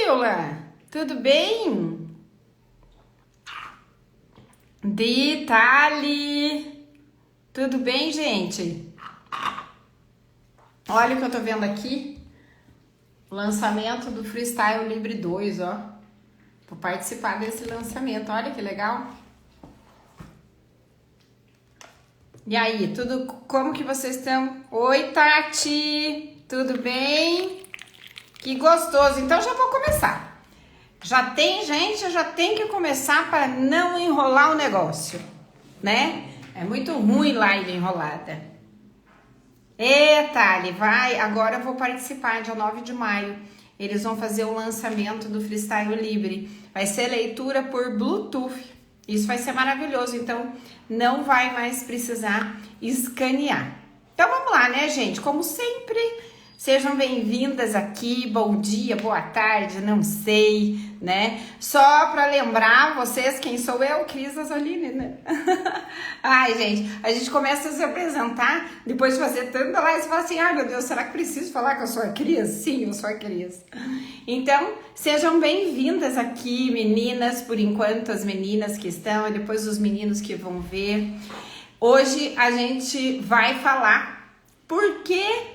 Fabiola, tudo bem? Ditali, tudo bem, gente? Olha o que eu tô vendo aqui, o lançamento do Freestyle Libre 2, ó. Vou participar desse lançamento, olha que legal. E aí, como que vocês estão? Oi, Tati, tudo bem? Que gostoso, então já vou começar. Já tem que começar para não enrolar o negócio, né? É muito ruim live enrolada. Thali, vai, agora eu vou participar, dia 9 de maio. Eles vão fazer o lançamento do Freestyle Libre. Vai ser leitura por Bluetooth. Isso vai ser maravilhoso, então não vai mais precisar escanear. Então vamos lá, né, gente? Como sempre, sejam bem-vindas aqui. Bom dia, boa tarde, não sei, né? Só para lembrar vocês quem sou eu, Cris Azoline, né? Ai, gente, a gente começa a se apresentar, depois de fazer tanta live, você fala assim, ai meu Deus, será que preciso falar que eu sou a Cris? Sim, eu sou a Cris. Então, sejam bem-vindas aqui, meninas, por enquanto as meninas que estão, e depois os meninos que vão ver. Hoje a gente vai falar por que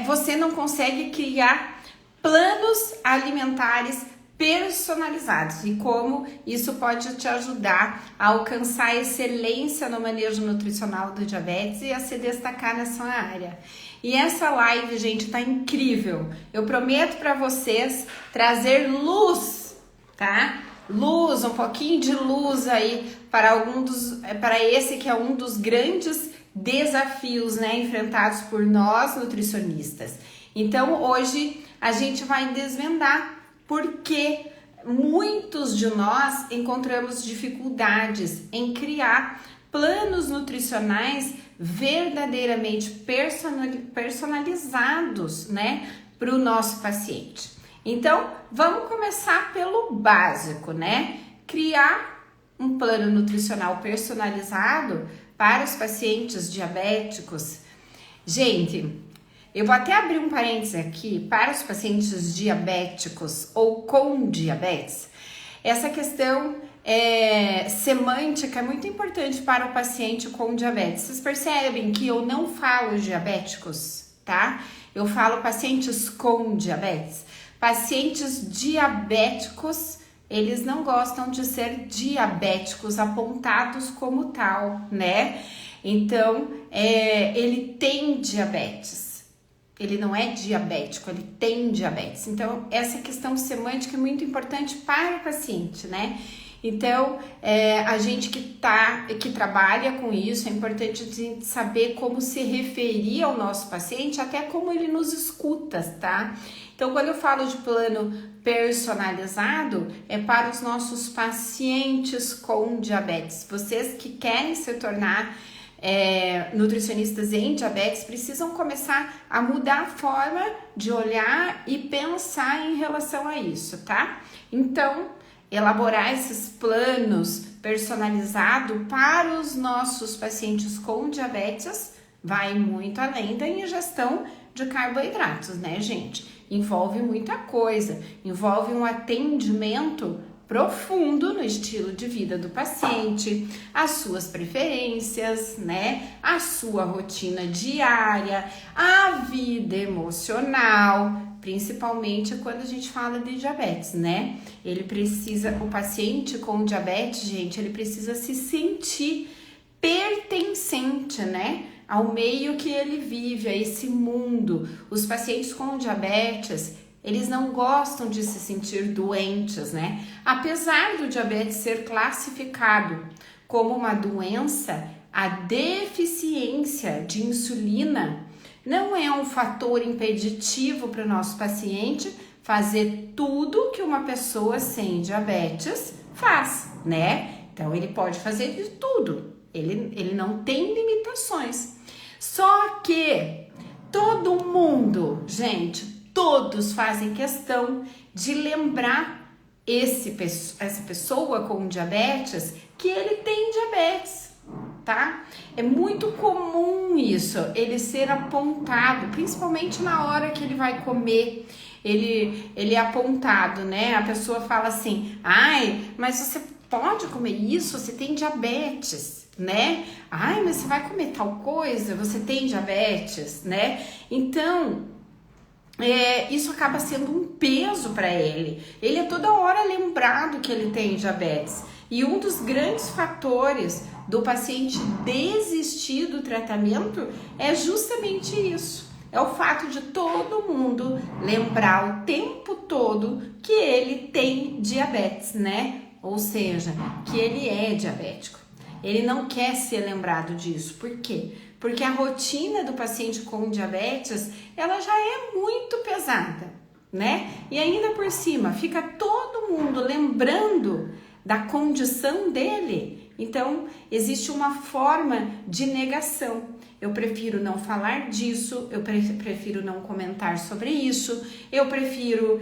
você não consegue criar planos alimentares personalizados e como isso pode te ajudar a alcançar excelência no manejo nutricional do diabetes e a se destacar nessa área. E essa live, gente, tá incrível. Eu prometo para vocês trazer luz, tá? Luz, um pouquinho de luz aí para esse que é um dos grandes desafios, né, enfrentados por nós nutricionistas. Então, hoje a gente vai desvendar porque muitos de nós encontramos dificuldades em criar planos nutricionais verdadeiramente personalizados, né, para o nosso paciente. Então, vamos começar pelo básico, né? Criar um plano nutricional personalizado para os pacientes diabéticos. Gente, eu vou até abrir um parênteses aqui, para os pacientes diabéticos ou com diabetes, essa questão semântica é muito importante para o paciente com diabetes. Vocês percebem que eu não falo diabéticos, tá? Eu falo pacientes com diabetes. Pacientes diabéticos, eles não gostam de ser diabéticos apontados como tal, né? Então, ele tem diabetes. Ele não é diabético, ele tem diabetes. Então, essa questão semântica é muito importante para o paciente, né? Então, a gente que trabalha com isso, é importante a gente saber como se referir ao nosso paciente, até como ele nos escuta, tá? Então, quando eu falo de plano personalizado, é para os nossos pacientes com diabetes. Vocês que querem se tornar nutricionistas em diabetes precisam começar a mudar a forma de olhar e pensar em relação a isso, tá? Então, elaborar esses planos personalizados para os nossos pacientes com diabetes vai muito além da ingestão de carboidratos, né, gente? Envolve muita coisa, envolve um atendimento profundo no estilo de vida do paciente, as suas preferências, né? A sua rotina diária, a vida emocional, principalmente quando a gente fala de diabetes, né? O paciente com diabetes, gente, ele precisa se sentir pertencente, né? Ao meio que ele vive, a esse mundo. Os pacientes com diabetes, eles não gostam de se sentir doentes, né? Apesar do diabetes ser classificado como uma doença, a deficiência de insulina não é um fator impeditivo para o nosso paciente fazer tudo que uma pessoa sem diabetes faz, né? Então, ele pode fazer de tudo, ele não tem limitações. Só que todo mundo, gente, todos fazem questão de lembrar essa pessoa com diabetes que ele tem diabetes, tá? É muito comum isso, ele ser apontado, principalmente na hora que ele vai comer. ele é apontado, né? A pessoa fala assim, ai, mas você pode comer isso, você tem diabetes, né? Ai, mas você vai comer tal coisa, você tem diabetes, né? Então, isso acaba sendo um peso para ele. Ele é toda hora lembrado que ele tem diabetes. E um dos grandes fatores do paciente desistir do tratamento é justamente isso. É o fato de todo mundo lembrar o tempo todo que ele tem diabetes, né? Ou seja, que ele é diabético. Ele não quer ser lembrado disso. Por quê? Porque a rotina do paciente com diabetes, ela já é muito pesada, né? E ainda por cima, fica todo mundo lembrando da condição dele. Então, existe uma forma de negação. Eu prefiro não falar disso, eu prefiro não comentar sobre isso, eu prefiro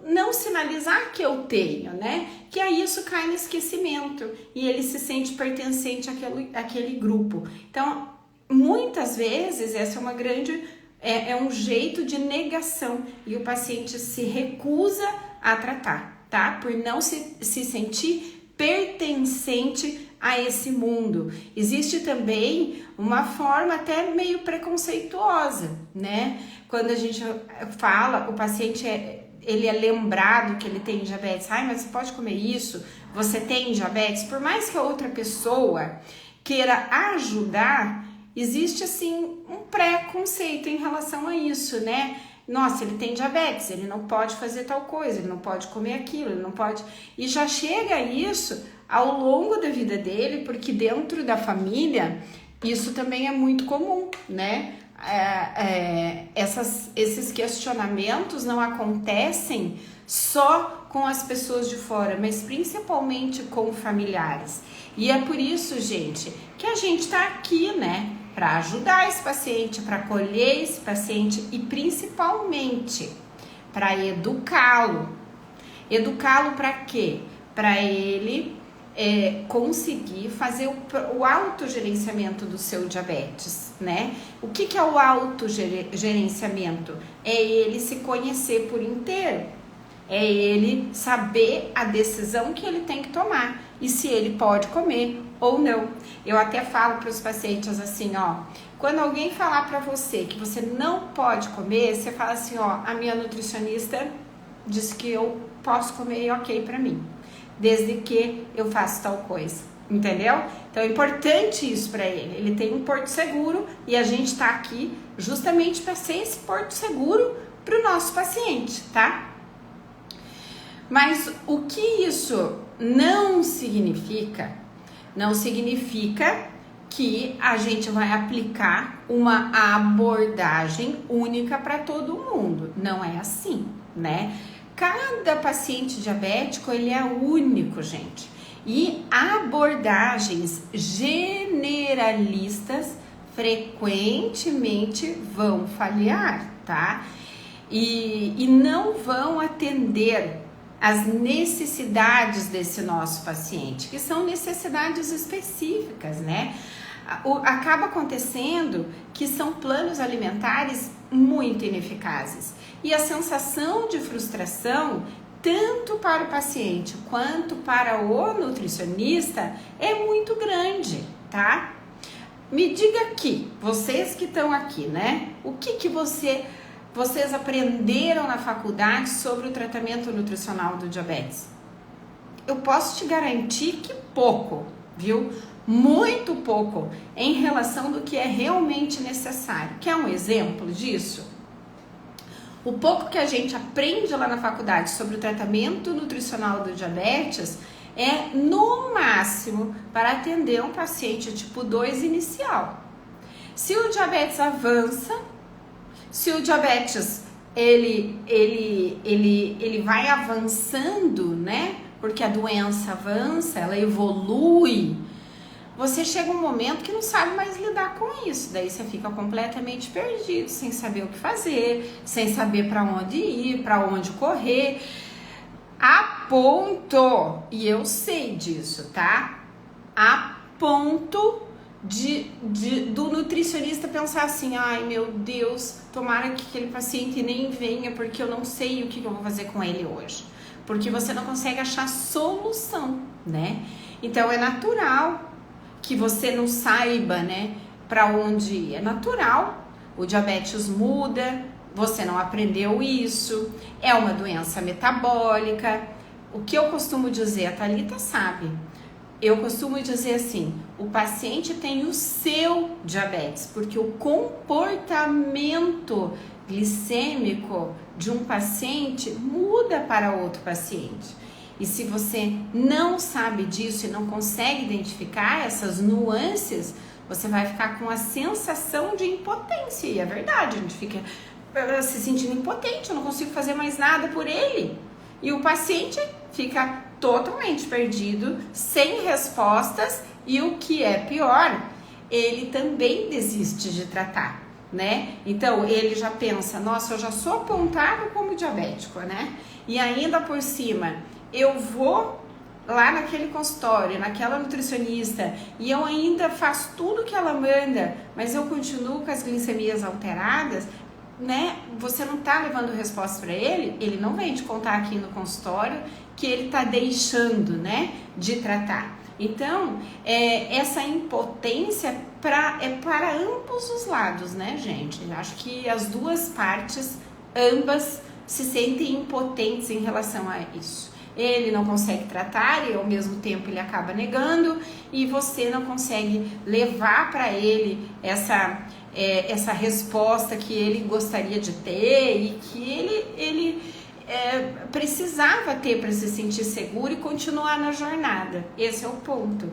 não sinalizar que eu tenho, né? Que aí isso cai no esquecimento e ele se sente pertencente àquele grupo. Então, muitas vezes, essa é uma grande... É um jeito de negação e o paciente se recusa a tratar, tá? Por não se sentir pertencente a esse mundo. Existe também uma forma até meio preconceituosa, né? Quando a gente fala, o paciente ele é lembrado que ele tem diabetes. Ai, mas você pode comer isso? Você tem diabetes? Por mais que a outra pessoa queira ajudar, existe assim um preconceito em relação a isso, né? Nossa, ele tem diabetes, ele não pode fazer tal coisa, ele não pode comer aquilo, ele não pode... E já chega isso ao longo da vida dele, porque dentro da família isso também é muito comum, né? Esses questionamentos não acontecem só com as pessoas de fora, mas principalmente com familiares. E é por isso, gente, que a gente tá aqui, né? Para ajudar esse paciente, para acolher esse paciente e principalmente para educá-lo. Educá-lo para quê? Para ele conseguir fazer o autogerenciamento do seu diabetes, né? O que é o autogerenciamento? É ele se conhecer por inteiro. É ele saber a decisão que ele tem que tomar e se ele pode comer ou não. Eu até falo para os pacientes assim, ó, quando alguém falar para você que você não pode comer, você fala assim, ó, a minha nutricionista disse que eu posso comer e ok para mim, desde que eu faça tal coisa, entendeu? Então é importante isso para ele. Ele tem um porto seguro e a gente tá aqui justamente para ser esse porto seguro para o nosso paciente, tá? Mas o que isso não significa? Não significa que a gente vai aplicar uma abordagem única para todo mundo. Não é assim, né? Cada paciente diabético, ele é único, gente. E abordagens generalistas frequentemente vão falhar, tá? E não vão atender as necessidades desse nosso paciente, que são necessidades específicas, né? Acaba acontecendo que são planos alimentares muito ineficazes e a sensação de frustração, tanto para o paciente quanto para o nutricionista, é muito grande, tá? Me diga aqui, vocês que estão aqui, né? O que vocês aprenderam na faculdade sobre o tratamento nutricional do diabetes? Eu posso te garantir que pouco, viu? Muito pouco em relação do que é realmente necessário. Quer um exemplo disso? O pouco que a gente aprende lá na faculdade sobre o tratamento nutricional do diabetes é no máximo para atender um paciente tipo 2 inicial. Se o diabetes avança, se o diabetes ele vai avançando, né? Porque a doença avança, ela evolui. Você chega um momento que não sabe mais lidar com isso. Daí você fica completamente perdido, sem saber o que fazer, sem saber para onde ir, para onde correr. A ponto, e eu sei disso, tá? A ponto do nutricionista pensar assim, ai meu Deus, tomara que aquele paciente nem venha, porque eu não sei o que eu vou fazer com ele hoje. Porque você não consegue achar solução, né? Então é natural que você não saiba, né, para onde ir. É natural, o diabetes muda, você não aprendeu isso, é uma doença metabólica. O que eu costumo dizer, a Thalita sabe, eu costumo dizer assim, o paciente tem o seu diabetes, porque o comportamento glicêmico de um paciente muda para outro paciente. E se você não sabe disso e não consegue identificar essas nuances, você vai ficar com a sensação de impotência. E é verdade, a gente fica se sentindo impotente, eu não consigo fazer mais nada por ele. E o paciente fica totalmente perdido, sem respostas, e o que é pior, ele também desiste de tratar, né? Então ele já pensa, nossa, eu já sou apontado como diabético, né? E ainda por cima, eu vou lá naquele consultório, naquela nutricionista, e eu ainda faço tudo que ela manda, mas eu continuo com as glicemias alteradas, né? Você não tá levando resposta para ele não vem te contar aqui no consultório que ele tá deixando, né, de tratar. Então, essa impotência é para ambos os lados, né, gente? Eu acho que as duas partes, ambas, se sentem impotentes em relação a isso. Ele não consegue tratar e ao mesmo tempo ele acaba negando, e você não consegue levar para ele essa resposta que ele gostaria de ter e que ele precisava ter para se sentir seguro e continuar na jornada. Esse é o ponto.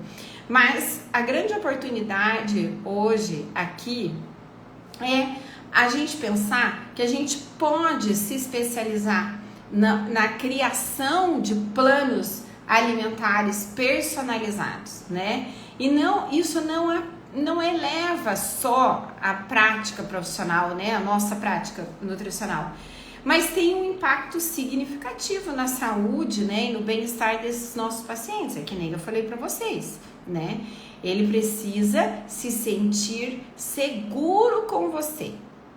Mas a grande oportunidade hoje aqui é a gente pensar que a gente pode se especializar na criação de planos alimentares personalizados, né? E isso não eleva só a prática profissional, né? A nossa prática nutricional, mas tem um impacto significativo na saúde, né? E no bem-estar desses nossos pacientes, é que nem eu falei para vocês, né? Ele precisa se sentir seguro com você,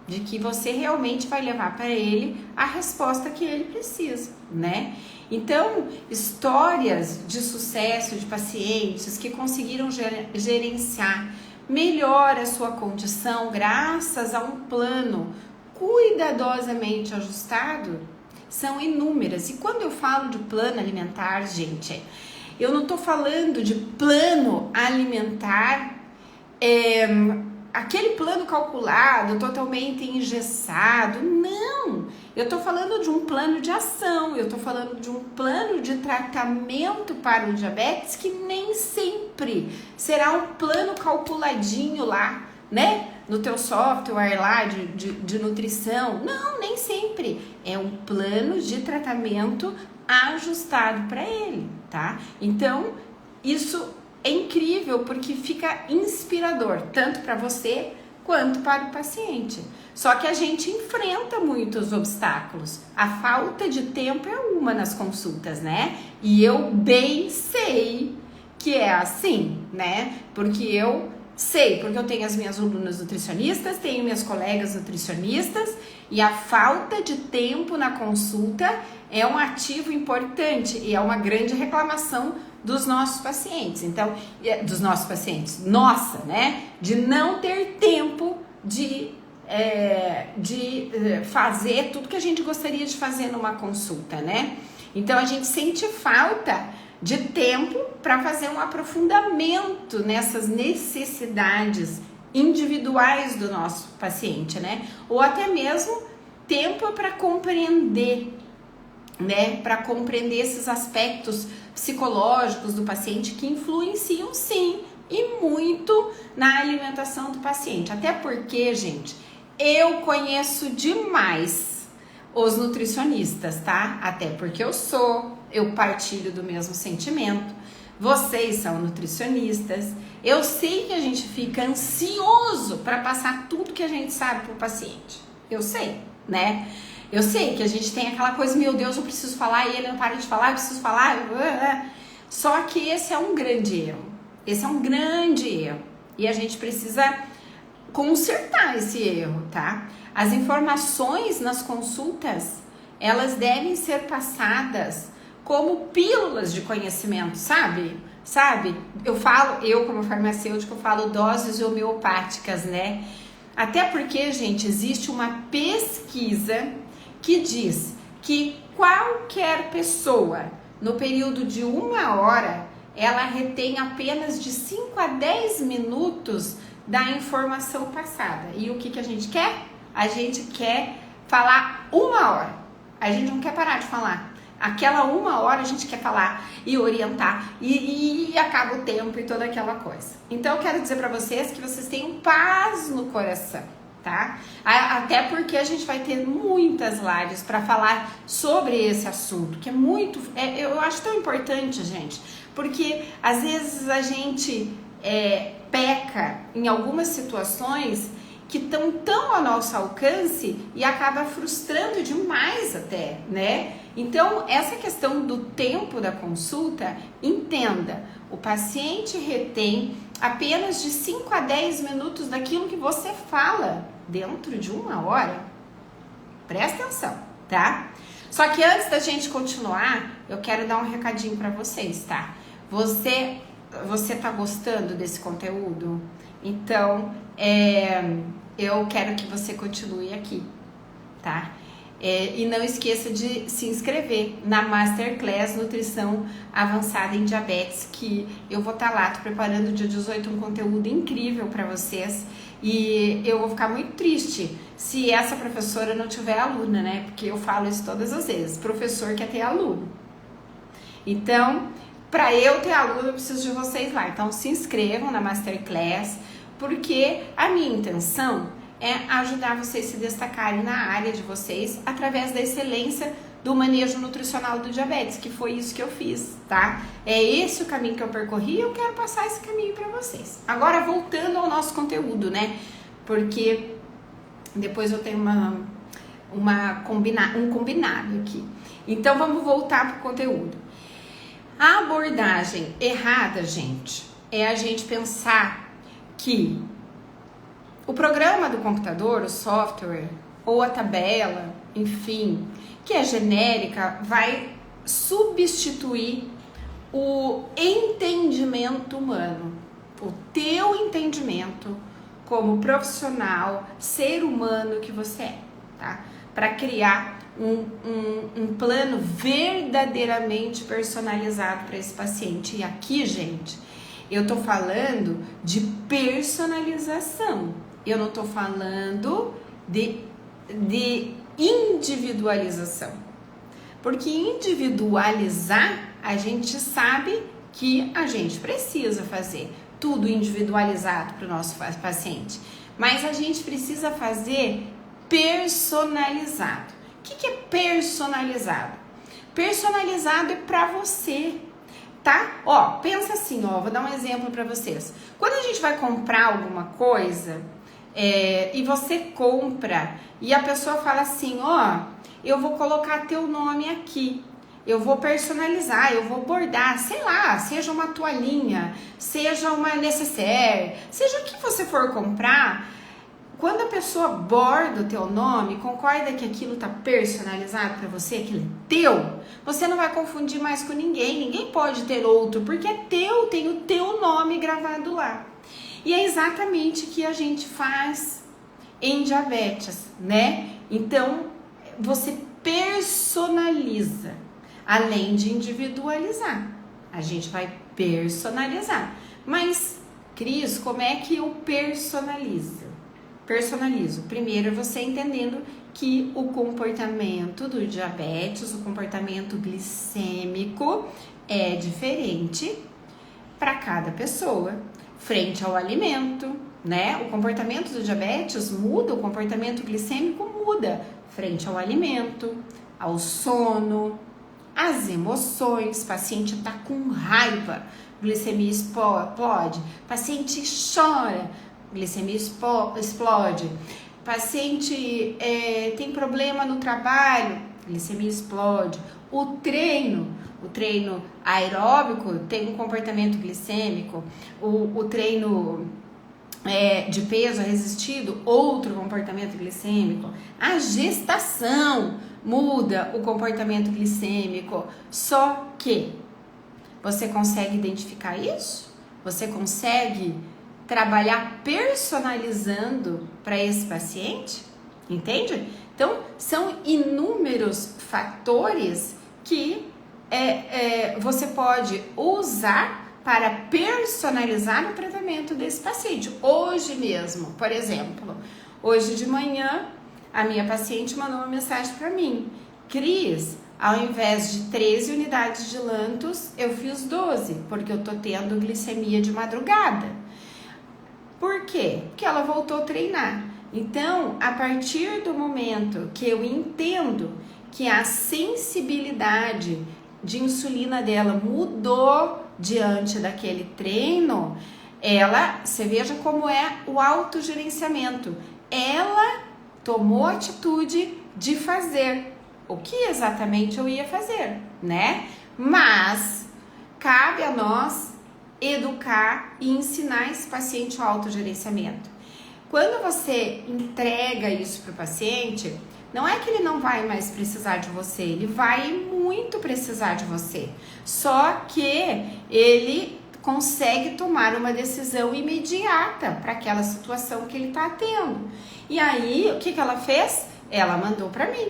de que você realmente vai levar para ele a resposta que ele precisa, né? Então, histórias de sucesso de pacientes que conseguiram gerenciar melhor a sua condição graças a um plano cuidadosamente ajustado são inúmeras. E quando eu falo de plano alimentar, gente, eu não tô falando de plano alimentar aquele plano calculado, totalmente engessado, não. Eu tô falando de um plano de ação, eu tô falando de um plano de tratamento para o diabetes que nem sempre será um plano calculadinho lá, né? No teu software lá de nutrição. Não, nem sempre. É um plano de tratamento ajustado para ele, tá? Então, isso é incrível porque fica inspirador, tanto para você quanto para o paciente. Só que a gente enfrenta muitos obstáculos. A falta de tempo é uma nas consultas, né? E eu bem sei que é assim, né? Porque eu tenho as minhas alunas nutricionistas, tenho minhas colegas nutricionistas, e a falta de tempo na consulta é um ativo importante e é uma grande reclamação dos nossos pacientes. Então, nossa, né? De não ter tempo de fazer tudo que a gente gostaria de fazer numa consulta, né? Então, a gente sente falta de tempo para fazer um aprofundamento nessas necessidades individuais do nosso paciente, né? Ou até mesmo tempo para compreender, né? Para compreender esses aspectos psicológicos do paciente que influenciam sim e muito na alimentação do paciente. Até porque, gente, eu conheço demais os nutricionistas, tá? Até porque eu partilho do mesmo sentimento. Vocês são nutricionistas. Eu sei que a gente fica ansioso para passar tudo que a gente sabe pro paciente. Eu sei, né? Eu sei que a gente tem aquela coisa, meu Deus, eu preciso falar e ele não para de falar, eu preciso falar. Só que esse é um grande erro. Esse é um grande erro. E a gente precisa consertar esse erro, tá? As informações nas consultas, elas devem ser passadas como pílulas de conhecimento, sabe? Eu como farmacêutica, eu falo doses homeopáticas, né? Até porque, gente, existe uma pesquisa que diz que qualquer pessoa, no período de 1 hora, ela retém apenas de 5 a 10 minutos da informação passada. E o que a gente quer? A gente quer falar 1 hora. A gente não quer parar de falar. Aquela 1 hora a gente quer falar e orientar e acaba o tempo e toda aquela coisa. Então eu quero dizer para vocês que vocês tenham paz no coração, tá? Até porque a gente vai ter muitas lives para falar sobre esse assunto, que é muito, eu acho tão importante, gente, porque às vezes a gente peca em algumas situações que estão tão ao nosso alcance e acaba frustrando demais até, né? Então, essa questão do tempo da consulta, entenda, o paciente retém apenas de 5 a 10 minutos daquilo que você fala dentro de 1 hora. Presta atenção, tá? Só que antes da gente continuar, eu quero dar um recadinho para vocês, tá? Você tá gostando desse conteúdo? Então, eu quero que você continue aqui, tá? E não esqueça de se inscrever na Masterclass Nutrição Avançada em Diabetes, que eu vou estar lá, tô preparando dia 18 um conteúdo incrível para vocês. E eu vou ficar muito triste se essa professora não tiver aluna, né? Porque eu falo isso todas as vezes, professor quer ter aluno. Então, para eu ter aluno, eu preciso de vocês lá. Então, se inscrevam na Masterclass, porque a minha intenção é ajudar vocês a se destacarem na área de vocês através da excelência do manejo nutricional do diabetes, que foi isso que eu fiz, tá? É esse o caminho que eu percorri e eu quero passar esse caminho para vocês. Agora, voltando ao nosso conteúdo, né? Porque depois eu tenho um combinado aqui. Então, vamos voltar pro conteúdo. A abordagem errada, gente, é a gente pensar que o programa do computador, o software ou a tabela, enfim, que é genérica, vai substituir o entendimento humano, o teu entendimento como profissional, ser humano que você é, tá? Para criar um plano verdadeiramente personalizado para esse paciente. E aqui, gente, eu tô falando de personalização. Eu não tô falando de individualização. Porque individualizar, a gente sabe que a gente precisa fazer tudo individualizado para o nosso paciente. Mas a gente precisa fazer personalizado. O que é personalizado? Personalizado é para você, tá? Ó, pensa assim, ó, vou dar um exemplo para vocês. Quando a gente vai comprar alguma coisa, e você compra, e a pessoa fala assim, ó, eu vou colocar teu nome aqui, eu vou personalizar, eu vou bordar, sei lá, seja uma toalhinha, seja uma necessaire, seja o que você for comprar. Quando a pessoa borda o teu nome, concorda que aquilo tá personalizado para você, aquilo é teu, você não vai confundir mais com ninguém, ninguém pode ter outro, porque é teu, tem o teu nome gravado lá. E é exatamente o que a gente faz em diabetes, né? Então, você personaliza, além de individualizar. A gente vai personalizar. Mas, Cris, como é que eu personalizo? Primeiro, você entendendo que o comportamento do diabetes, o comportamento glicêmico é diferente para cada pessoa, frente ao alimento, né? O comportamento do diabetes muda, o comportamento glicêmico muda frente ao alimento, ao sono, às emoções. O paciente tá com raiva, glicemia explode, paciente chora, glicemia explode, paciente tem problema no trabalho, glicemia explode. O treino aeróbico tem um comportamento glicêmico, o treino de peso resistido, outro comportamento glicêmico. A gestação muda o comportamento glicêmico. Só que você consegue identificar isso? Você consegue trabalhar personalizando para esse paciente? Entende? Então, são inúmeros fatores que você pode usar para personalizar o tratamento desse paciente. Hoje mesmo, por exemplo, hoje de manhã, a minha paciente mandou uma mensagem para mim: Cris, ao invés de 13 unidades de Lantus, eu fiz 12, porque eu tô tendo glicemia de madrugada. Por quê? Porque ela voltou a treinar. Então, a partir do momento que eu entendo que a sensibilidade de insulina dela mudou diante daquele treino, você veja como é o autogerenciamento. Ela tomou a atitude de fazer o que exatamente eu ia fazer, né? Mas cabe a nós educar e ensinar esse paciente o autogerenciamento. Quando você entrega isso para o paciente, não é que ele não vai mais precisar de você, ele vai muito precisar de você. Só que ele consegue tomar uma decisão imediata para aquela situação que ele está tendo. E aí, o que ela fez? Ela mandou para mim,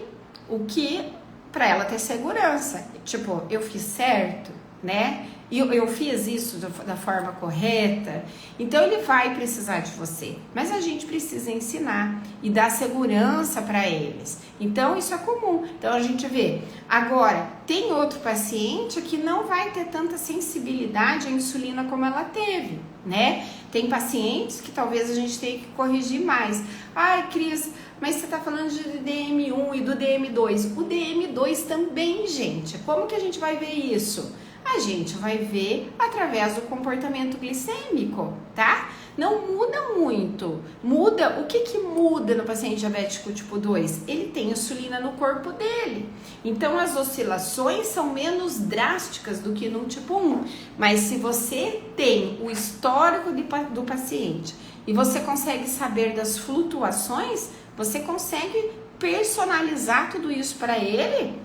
para ela ter segurança. Tipo, eu fiz certo, né? E eu fiz isso da forma correta. Então ele vai precisar de você, mas a gente precisa ensinar e dar segurança para eles. Então isso é comum. Então a gente vê. Agora, tem outro paciente que não vai ter tanta sensibilidade à insulina como ela teve, né? Tem pacientes que talvez a gente tenha que corrigir mais. Ai, Cris, mas você tá falando de DM1 e do DM2. O DM2 também, gente. Como que a gente vai ver isso? A gente vai ver através do comportamento glicêmico, tá? Não muda muito. Muda, o que muda no paciente diabético tipo 2? Ele tem insulina no corpo dele. Então, as oscilações são menos drásticas do que no tipo 1. Mas se você tem o histórico do paciente e você consegue saber das flutuações, você consegue personalizar tudo isso para ele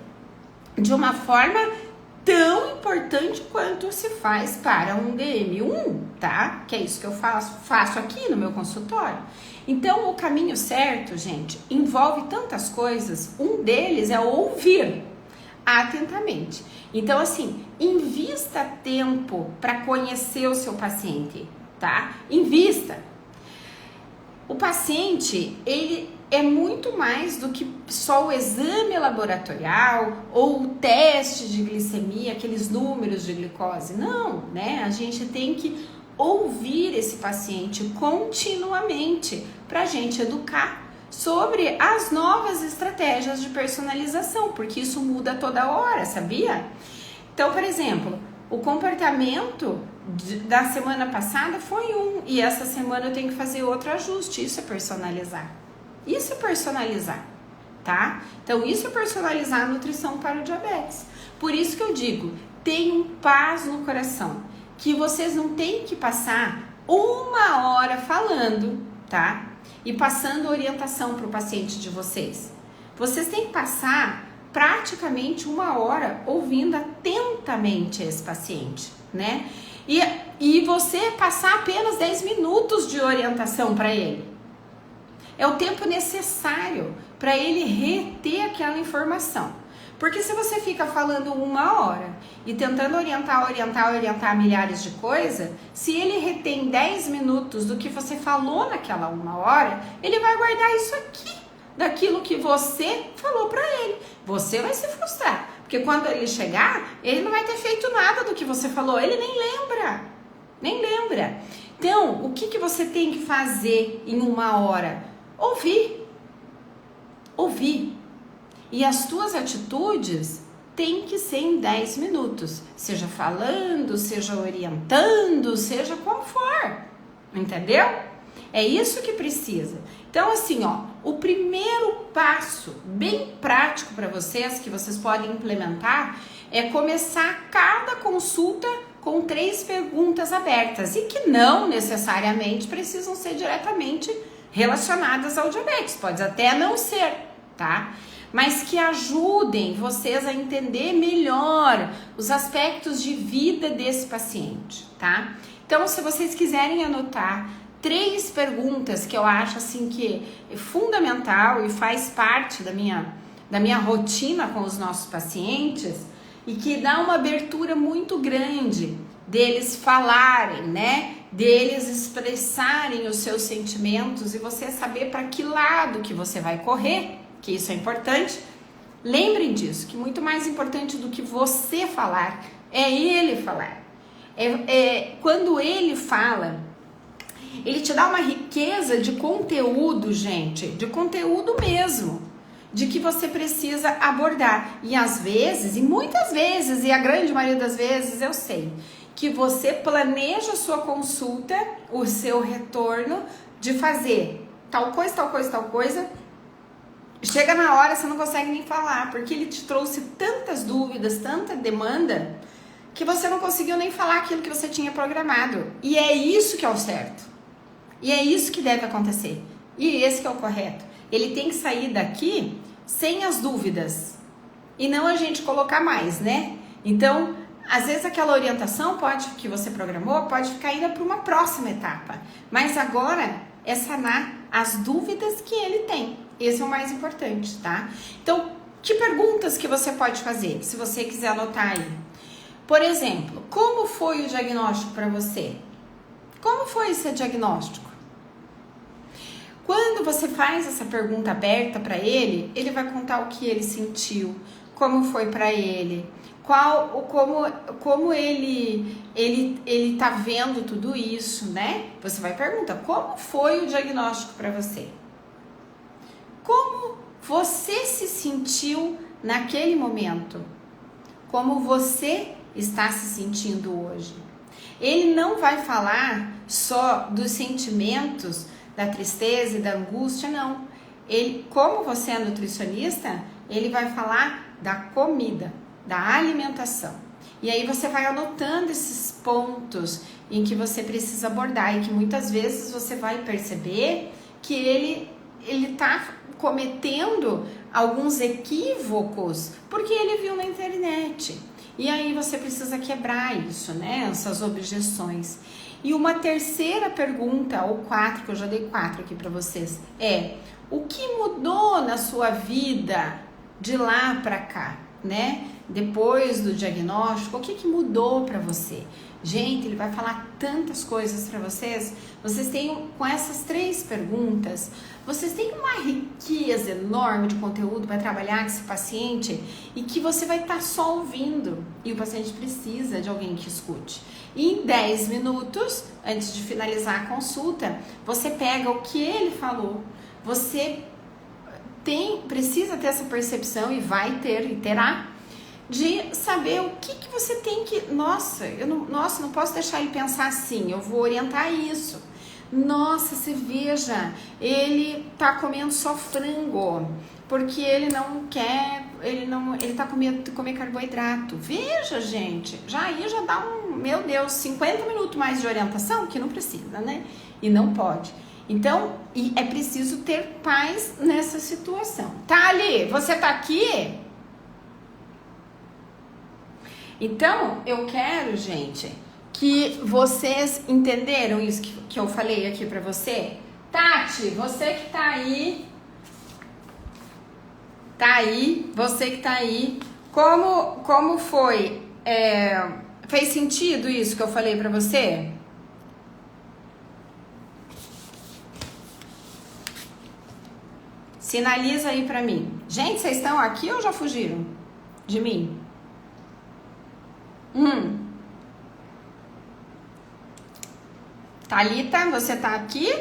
de uma forma tão importante quanto se faz para um DM1, tá? Que é isso que eu faço aqui no meu consultório. Então, o caminho certo, gente, envolve tantas coisas. Um deles é ouvir atentamente. Então, assim, invista tempo para conhecer o seu paciente, tá? Invista. O paciente, ele é muito mais do que só o exame laboratorial ou o teste de glicemia, aqueles números de glicose. Não, né? A gente tem que ouvir esse paciente continuamente para a gente educar sobre as novas estratégias de personalização, porque isso muda toda hora, sabia? Então, por exemplo, o comportamento da semana passada foi um, e essa semana eu tenho que fazer outro ajuste. Isso é personalizar. Isso é personalizar, tá? Então, isso é personalizar a nutrição para o diabetes. Por isso que eu digo, tenham paz no coração, que vocês não têm que passar 1 hora falando, tá? E passando orientação para o paciente de vocês. Vocês têm que passar praticamente 1 hora ouvindo atentamente esse paciente, né? E você passar apenas 10 minutos de orientação para ele. É o tempo necessário para ele reter aquela informação. Porque se você fica falando 1 hora e tentando orientar milhares de coisas, se ele retém 10 minutos do que você falou naquela 1 hora, ele vai guardar isso aqui, daquilo que você falou para ele. Você vai se frustrar, porque quando ele chegar, ele não vai ter feito nada do que você falou, ele nem lembra. Então, o que você tem que fazer em 1 hora? Ouvir. E as tuas atitudes têm que ser em 10 minutos. Seja falando, seja orientando, seja como for. Entendeu? É isso que precisa. Então, assim, ó, o primeiro passo bem prático para vocês, que vocês podem implementar, é começar cada consulta com 3 perguntas abertas e que não necessariamente precisam ser diretamente relacionadas ao diabetes, pode até não ser, tá? Mas que ajudem vocês a entender melhor os aspectos de vida desse paciente, tá? Então, se vocês quiserem anotar 3 perguntas que eu acho assim que é fundamental e faz parte da minha rotina com os nossos pacientes e que dá uma abertura muito grande deles falarem, né? Deles expressarem os seus sentimentos e você saber para que lado que você vai correr, que isso é importante. Lembrem disso, que muito mais importante do que você falar é ele falar. Quando ele fala, ele te dá uma riqueza de conteúdo, gente, de conteúdo mesmo, de que você precisa abordar. E às vezes, e muitas vezes, e a grande maioria das vezes, eu sei, que você planeja a sua consulta, o seu retorno, de fazer tal coisa, tal coisa, tal coisa. Chega na hora, você não consegue nem falar, porque ele te trouxe tantas dúvidas, tanta demanda, que você não conseguiu nem falar aquilo que você tinha programado. E é isso que é o certo. E é isso que deve acontecer. E esse que é o correto. Ele tem que sair daqui sem as dúvidas. E não a gente colocar mais, né? Então, às vezes aquela orientação que você programou pode ficar ainda para uma próxima etapa. Mas agora é sanar as dúvidas que ele tem. Esse é o mais importante, tá? Então, que perguntas que você pode fazer, se você quiser anotar aí? Por exemplo, como foi o diagnóstico para você? Como foi esse diagnóstico? Quando você faz essa pergunta aberta para ele, ele vai contar o que ele sentiu, como foi para ele, como ele tá vendo tudo isso, né? Você vai perguntar, como foi o diagnóstico para você? Como você se sentiu naquele momento? Como você está se sentindo hoje? Ele não vai falar só dos sentimentos, da tristeza e da angústia, não. Ele, como você é nutricionista, ele vai falar da comida, da alimentação. E aí você vai anotando esses pontos em que você precisa abordar e que muitas vezes você vai perceber que ele tá cometendo alguns equívocos porque ele viu na internet. E aí você precisa quebrar isso, né? Essas objeções. E uma terceira pergunta, ou 4, que eu já dei 4 aqui para vocês, é: o que mudou na sua vida de lá para cá, né? Depois do diagnóstico, o que mudou para você? Gente, ele vai falar tantas coisas para vocês. Vocês têm, com essas 3 perguntas, vocês têm uma riqueza enorme de conteúdo para trabalhar com esse paciente e que você vai estar só ouvindo. E o paciente precisa de alguém que escute. E em 10 minutos, antes de finalizar a consulta, você pega o que ele falou. Você precisa ter essa percepção e vai ter, e terá, de saber o que você tem que... Nossa, não posso deixar ele pensar assim, eu vou orientar isso. Nossa, você veja, ele tá comendo só frango, porque ele não quer, ele tá comendo comer carboidrato. Veja, gente, já dá meu Deus, 50 minutos mais de orientação, que não precisa, né? E não pode. Então, é preciso ter paz nessa situação. Tá, Ali, você tá aqui? Então, eu quero, gente, que vocês entenderam isso que eu falei aqui pra você. Tati, você que tá aí, você que tá aí, como foi? Fez sentido isso que eu falei pra você? Sinaliza aí pra mim. Gente, vocês estão aqui ou já fugiram de mim? Thalita, você tá aqui?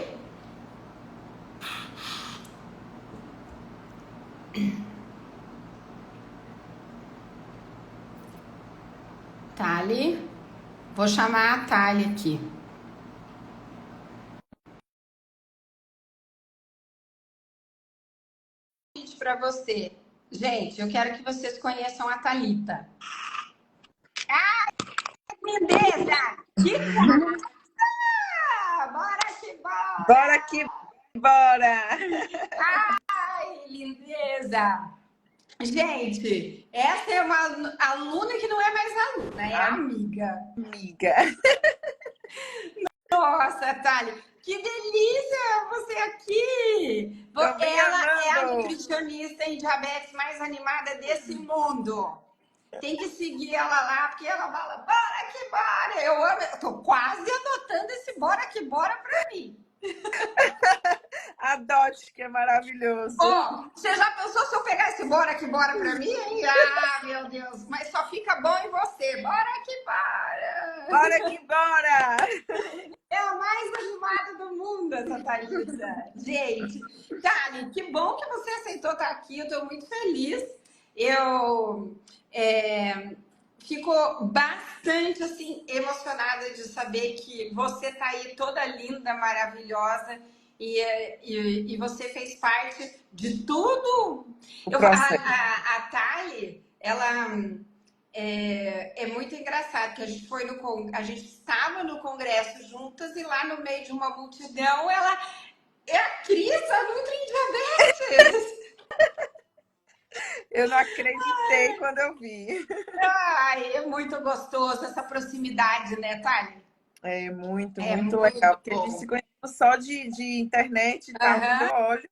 Thali, vou chamar a Thali aqui. Para você, gente, eu quero que vocês conheçam a Thalita. Lindeza! Que bora que Bora bora! que bora! Ai, lindeza! Gente, essa é uma aluna que não é mais aluna, é amiga. Amiga, Nossa, Thali, que delícia você aqui! tô bem Ela é a amando. nutricionista em diabetes mais animada desse mundo. Tem que seguir ela lá, porque ela fala, bora que bora! Eu amo, eu tô quase adotando esse bora que bora pra mim. Adote, que é maravilhoso. Ó, você já pensou se eu pegar esse bora que bora pra mim, hein? Ah, meu Deus, mas só fica bom em você. Bora que bora! Bora que bora! É a mais animada do mundo, essa Thalita. Gente, Thali, que bom que você aceitou estar aqui. Eu estou muito feliz. Eu fico bastante assim emocionada de saber que você está aí toda linda, maravilhosa. E você fez parte de tudo. O processo. A Thali, ela é muito engraçado que a gente foi a gente estava no congresso juntas e lá no meio de uma multidão ela é a Cris, a Nutri Diabetes. Eu não acreditei quando eu vi. Ai, é muito gostoso essa proximidade, né, Thali? É muito, É muito muito legal. Porque a gente se bom. conheceu só de internet e tal. Quando eu Aham. olho,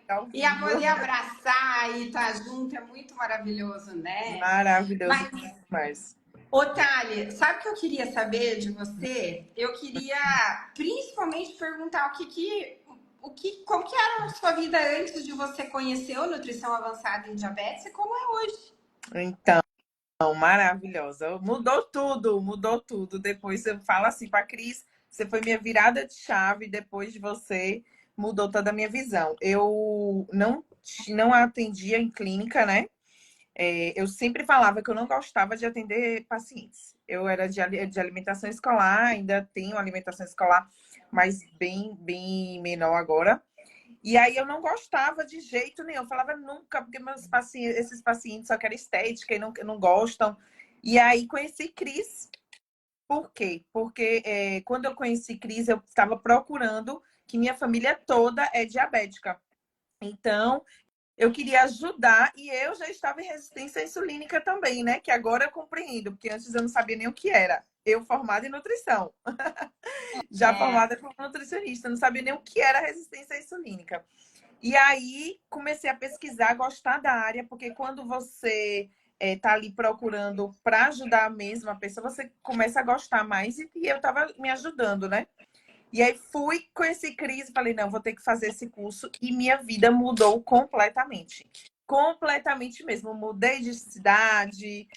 ao E a vivo, poder abraçar e estar junto é muito maravilhoso, né? maravilhoso Mas demais. ô, Thali, sabe o que eu queria saber de você? Eu queria principalmente perguntar como que era a sua vida antes de você conhecer a nutrição avançada em diabetes e como é hoje. Então, maravilhosa. Mudou tudo, mudou tudo. Depois eu falo assim para Cris, você foi minha virada de chave, depois de você mudou toda a minha visão. Eu não atendia em clínica, né? Eu sempre falava que eu não gostava de atender pacientes. Eu era de alimentação escolar, ainda tenho alimentação escolar, mas bem menor agora. E aí eu não gostava de jeito nenhum. Eu falava nunca, porque meus pacientes, esses pacientes só querem estética e não gostam. E aí conheci Cris. Por quê? Porque quando eu conheci Cris, eu estava procurando que minha família toda é diabética. Então, eu queria ajudar e eu já estava em resistência insulínica também, né? Que agora eu compreendo, porque antes eu não sabia nem o que era. Eu formada em nutrição, já É, formada como nutricionista, não sabia nem o que era resistência insulínica. E aí comecei a pesquisar, gostar da área, porque quando você tá ali procurando para ajudar a mesma pessoa, você começa a gostar mais e eu estava me ajudando, né? E aí fui, conheci Cris e falei, não, vou ter que fazer esse curso. E minha vida mudou completamente. Completamente mesmo. Mudei de cidade,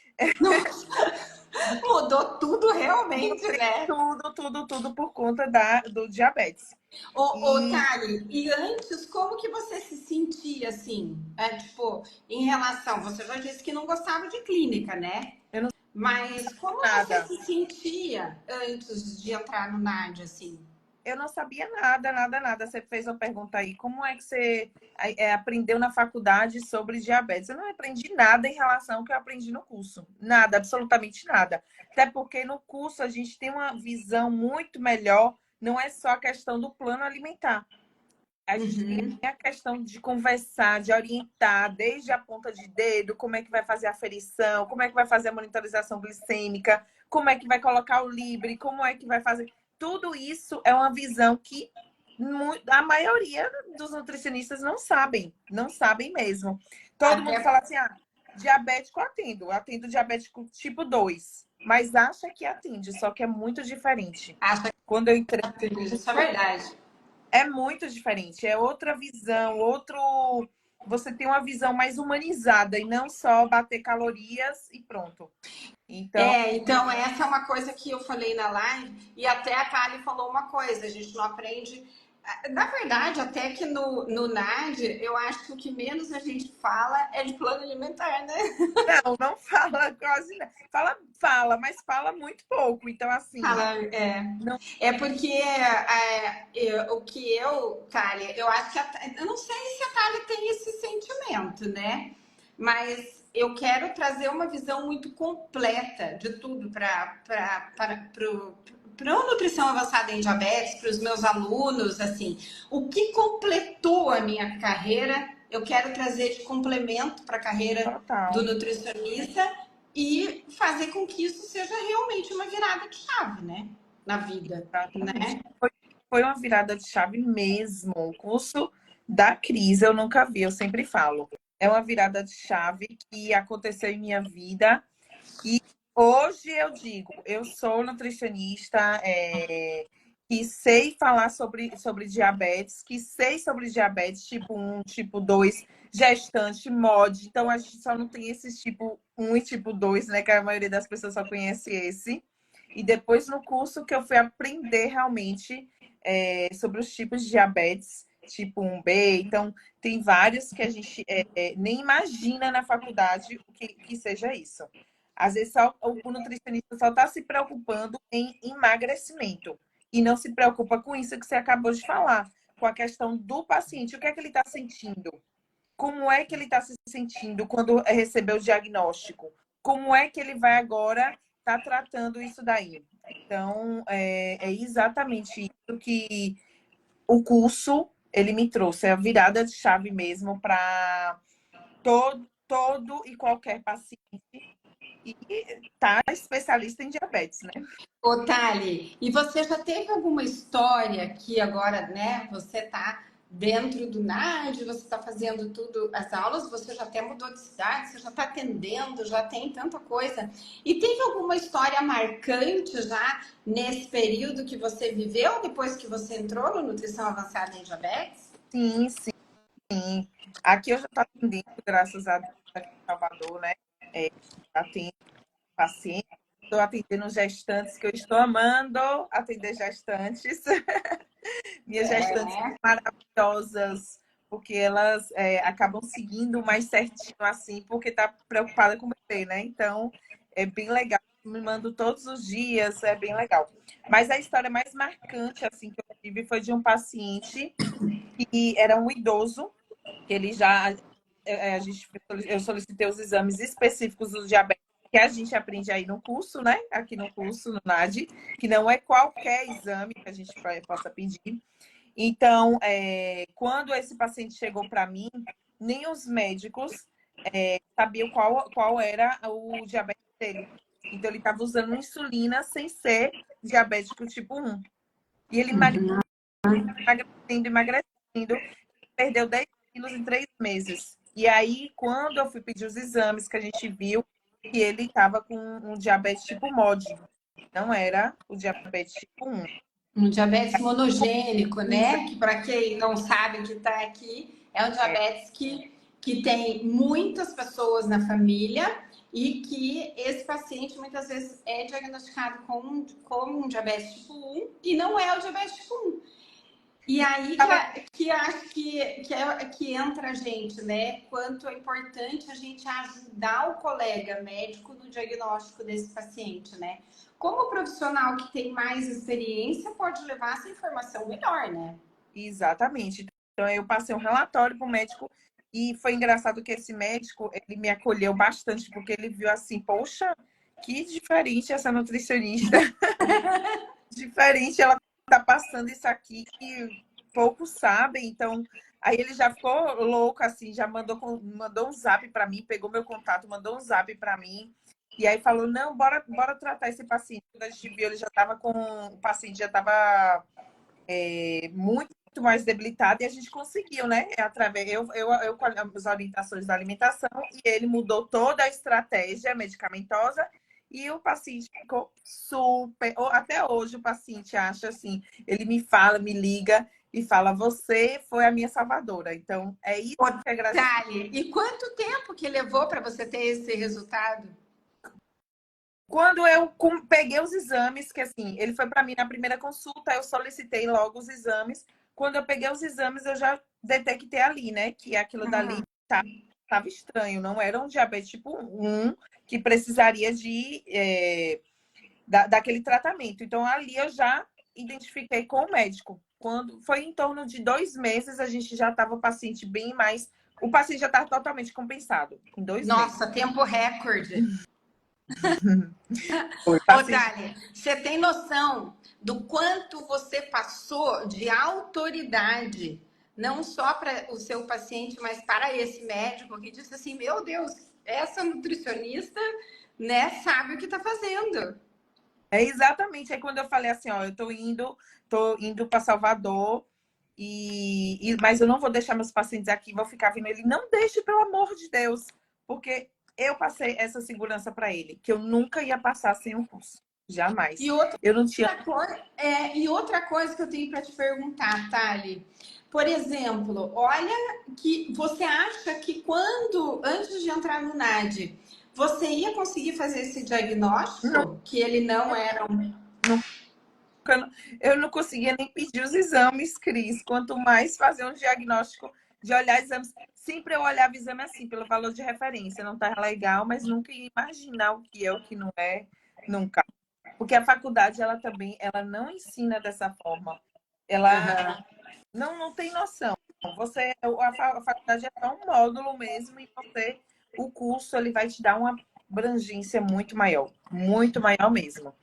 mudou tudo realmente, mudei né? tudo por conta do diabetes. Ô, E Thali, e antes, como que você se sentia assim? Tipo, em relação, você já disse que não gostava de clínica, né? eu não Mas sabia como você nada. se sentia antes de entrar no NAD, assim? Eu não sabia nada. Você fez uma pergunta aí, como é que você aprendeu na faculdade sobre diabetes? Eu não aprendi nada em relação ao que eu aprendi no curso. Nada, absolutamente nada. Até porque no curso a gente tem uma visão muito melhor, não é só a questão do plano alimentar. A gente tem Uhum. a questão de conversar, de orientar, desde a ponta de dedo, como é que vai fazer a aferição, como é que vai fazer a monitorização glicêmica, como é que vai colocar o Libre, como é que vai fazer. Tudo isso é uma visão que a maioria dos nutricionistas não sabem mesmo. Todo mundo Até fala assim: diabético atendo diabético tipo 2, mas acha que atende, só que é muito diferente. acho Quando eu entrei que isso é verdade. é muito diferente, é outra visão, outro. Você tem uma visão mais humanizada e não só bater calorias e pronto. Então, Então essa é uma coisa que eu falei na live e até a Kali falou uma coisa, a gente não aprende. Na verdade, até que no NAD, eu acho que o que menos a gente fala é de plano alimentar, né? não fala quase nada. Fala, mas fala muito pouco. Então, assim, Fala, não. é porque o que eu, Thalia, eu acho que eu não sei se a Thalia tem esse sentimento, né? Mas eu quero trazer uma visão muito completa de tudo para o Nutrição Avançada em Diabetes, para os meus alunos, assim, o que completou a minha carreira, eu quero trazer de complemento para a carreira do Total. nutricionista e fazer com que isso seja realmente uma virada de chave, né, na vida, Exatamente. né? Foi uma virada de chave mesmo. O curso da Cris eu nunca vi, eu sempre falo. É uma virada de chave que aconteceu em minha vida. E hoje eu digo, eu sou nutricionista, que sei falar sobre diabetes, que sei sobre diabetes tipo um tipo 2 gestante, MOD. Então a gente só não tem esse tipo um e tipo 2, né? Que a maioria das pessoas só conhece esse. E depois no curso que eu fui aprender realmente sobre os tipos de diabetes, tipo 1B. Então, tem vários que a gente nem imagina na faculdade que seja isso. Às vezes o nutricionista só está se preocupando em emagrecimento e não se preocupa com isso que você acabou de falar, com a questão do paciente. O que é que ele está sentindo? Como é que ele está se sentindo quando recebeu o diagnóstico? Como é que ele vai agora estar tratando isso daí? Então, é exatamente isso que o curso ele me trouxe, é a virada de chave mesmo para todo e qualquer paciente e tá especialista em diabetes, né? Ô, Thali, e você já teve alguma história que agora, né, você tá dentro do NAD, você está fazendo tudo, as aulas, você já até mudou de cidade, você já está atendendo, já tem tanta coisa. E teve alguma história marcante já nesse período que você viveu, depois que você entrou no Nutrição Avançada em Diabetes? Sim, sim. Aqui eu já estou atendendo, graças a Deus, aqui em Salvador, né? Atendo pacientes, estou atendendo gestantes, que eu estou amando atender gestantes. Minhas É, gestantes né? são maravilhosas, porque elas acabam seguindo mais certinho assim, porque tá preocupada com o bebê, né? Então, é bem legal. Me mando todos os dias, é bem legal. Mas a história mais marcante assim que eu tive foi de um paciente que era um idoso, que ele já eu solicitei os exames específicos do diabetes que a gente aprende aí no curso, né? Aqui no curso, no NAD, que não é qualquer exame que a gente possa pedir. Então, quando esse paciente chegou para mim, nem os médicos sabiam qual era o diabetes dele. Então, ele estava usando insulina sem ser diabético tipo 1. E ele emagrecendo, emagrecendo, perdeu 10 quilos em 3 meses. E aí, quando eu fui pedir os exames, que a gente viu que ele estava com um diabetes tipo MOD, não era o diabetes tipo 1. Um diabetes monogênico, Isso né? Que para quem não sabe que está aqui, é um diabetes que tem muitas pessoas na família e que esse paciente muitas vezes é diagnosticado com um diabetes tipo 1 e não é o diabetes tipo 1. E aí que acho que entra a gente, né? Quanto é importante a gente ajudar o colega médico no diagnóstico desse paciente, né? Como profissional que tem mais experiência pode levar essa informação melhor, né? Exatamente. Então, eu passei um relatório para o médico e foi engraçado que esse médico, ele me acolheu bastante, porque ele viu assim, poxa, que diferente essa nutricionista. Diferente, ela tá passando isso aqui que poucos sabem. Então, aí ele já ficou louco, assim, já mandou um zap para mim, pegou meu contato, mandou um zap para mim. E aí falou, não, bora tratar esse paciente. Quando a gente viu, ele já estava com... O paciente já estava muito mais debilitado e a gente conseguiu, né? Através eu com as orientações da alimentação e ele mudou toda a estratégia medicamentosa e o paciente ficou super. Até hoje o paciente acha assim, ele me fala, me liga e fala: você foi a minha salvadora. Então é isso Ô, que é gratificante. Dali, e quanto tempo que levou para você ter esse resultado? Quando eu peguei os exames, que assim, ele foi para mim na primeira consulta, eu solicitei logo os exames. Quando eu peguei os exames, eu já detectei ali, né, que aquilo dali estava estranho, não era um diabetes tipo 1 que precisaria daquele tratamento. Então, ali eu já identifiquei com o médico. Quando foi em torno de 2 meses, a gente já estava o paciente bem mais o paciente já está totalmente compensado em 2 meses. Nossa, tempo recorde. Foi, Ô, paciente. Dali, você tem noção do quanto você passou de autoridade, não só para o seu paciente, mas para esse médico que disse assim: meu Deus, essa nutricionista, né, sabe o que está fazendo. É exatamente. Aí quando eu falei assim, ó, eu tô indo para Salvador, mas eu não vou deixar meus pacientes aqui, vou ficar vindo. Ele, não deixe, pelo amor de Deus, porque eu passei essa segurança para ele, que eu nunca ia passar sem um curso. Jamais. E outra Eu não tinha. coisa, e outra coisa que eu tenho para te perguntar, Thali. Por exemplo, olha que você acha que antes de entrar no NAD, você ia conseguir fazer esse diagnóstico? Que ele não era um. Eu não conseguia nem pedir os exames, Cris, quanto mais fazer um diagnóstico de olhar exames. Sempre eu olhava exame assim, pelo valor de referência. Não tá legal, mas nunca ia imaginar o que é, o que não é, nunca. Porque a faculdade, ela também, ela não ensina dessa forma. Ela não tem noção. A faculdade é só um módulo mesmo e o curso, ele vai te dar uma abrangência muito maior mesmo.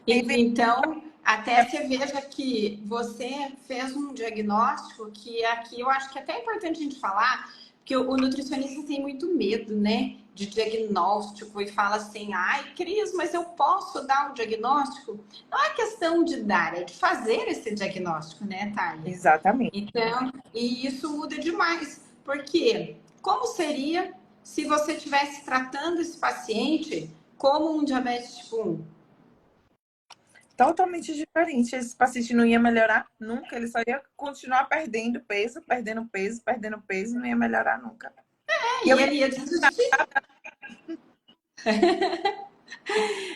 Então, até você veja que você fez um diagnóstico que aqui eu acho que é até importante a gente falar, porque o nutricionista tem muito medo, né, de diagnóstico e fala assim: ai, Cris, mas eu posso dar o diagnóstico? Não é questão de dar, é de fazer esse diagnóstico, né, Thalia? Exatamente. Então, e isso muda demais, porque como seria se você estivesse tratando esse paciente como um diabetes tipo 1? Totalmente diferente. Esse paciente não ia melhorar nunca, ele só ia continuar perdendo peso, perdendo peso, perdendo peso, não ia melhorar nunca. E eu E ele ia desistir.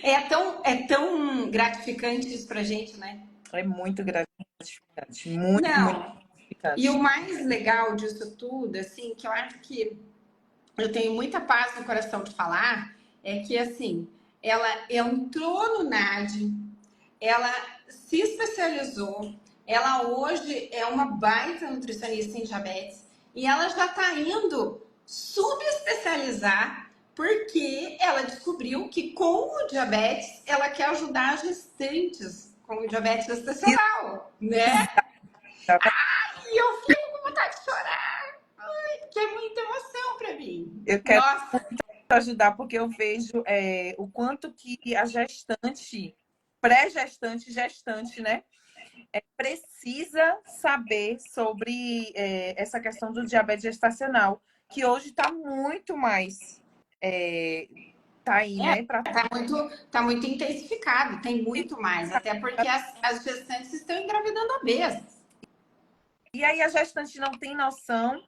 É tão gratificante isso pra gente, né? é muito gratificante, muito, muito Não. E o gratificante. mais legal disso tudo, assim, que eu acho que eu tenho muita paz no coração de falar, é que, assim, ela entrou no NAD, ela se especializou, ela hoje é uma baita nutricionista em diabetes e ela já está indo subespecializar porque ela descobriu que com o diabetes ela quer ajudar as gestantes com o diabetes gestacional, né? Exatamente. E eu fico com vontade de chorar, que é muita emoção para mim. Eu quero Nossa, ajudar porque eu vejo o quanto que a gestante, pré-gestante, gestante, né? Precisa saber sobre essa questão do diabetes gestacional, que hoje está muito mais. Tá aí, né? tá muito intensificado, tem muito mais, até porque as gestantes estão engravidando obesas. E aí a gestante não tem noção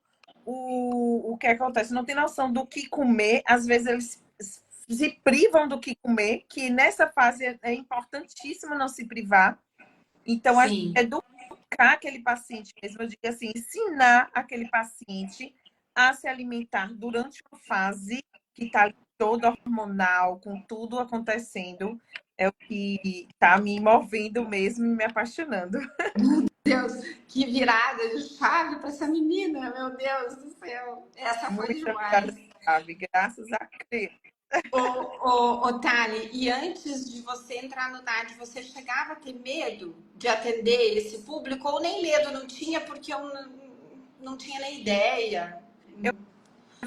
o que acontece, não tem noção do que comer, às vezes eles se privam do que comer, que nessa fase é importantíssimo não se privar. Então, a gente Sim. educar aquele paciente mesmo, eu digo assim, ensinar aquele paciente a se alimentar durante uma fase que está toda hormonal, com tudo acontecendo, é o que está me movendo mesmo e me apaixonando. Deus, que virada de chave para essa menina, meu Deus do céu. Essa foi Muita virada demais. de chave, graças a Deus. Thali, e antes de você entrar no NAD, você chegava a ter medo de atender esse público ou nem medo não tinha porque eu não tinha nem ideia? Eu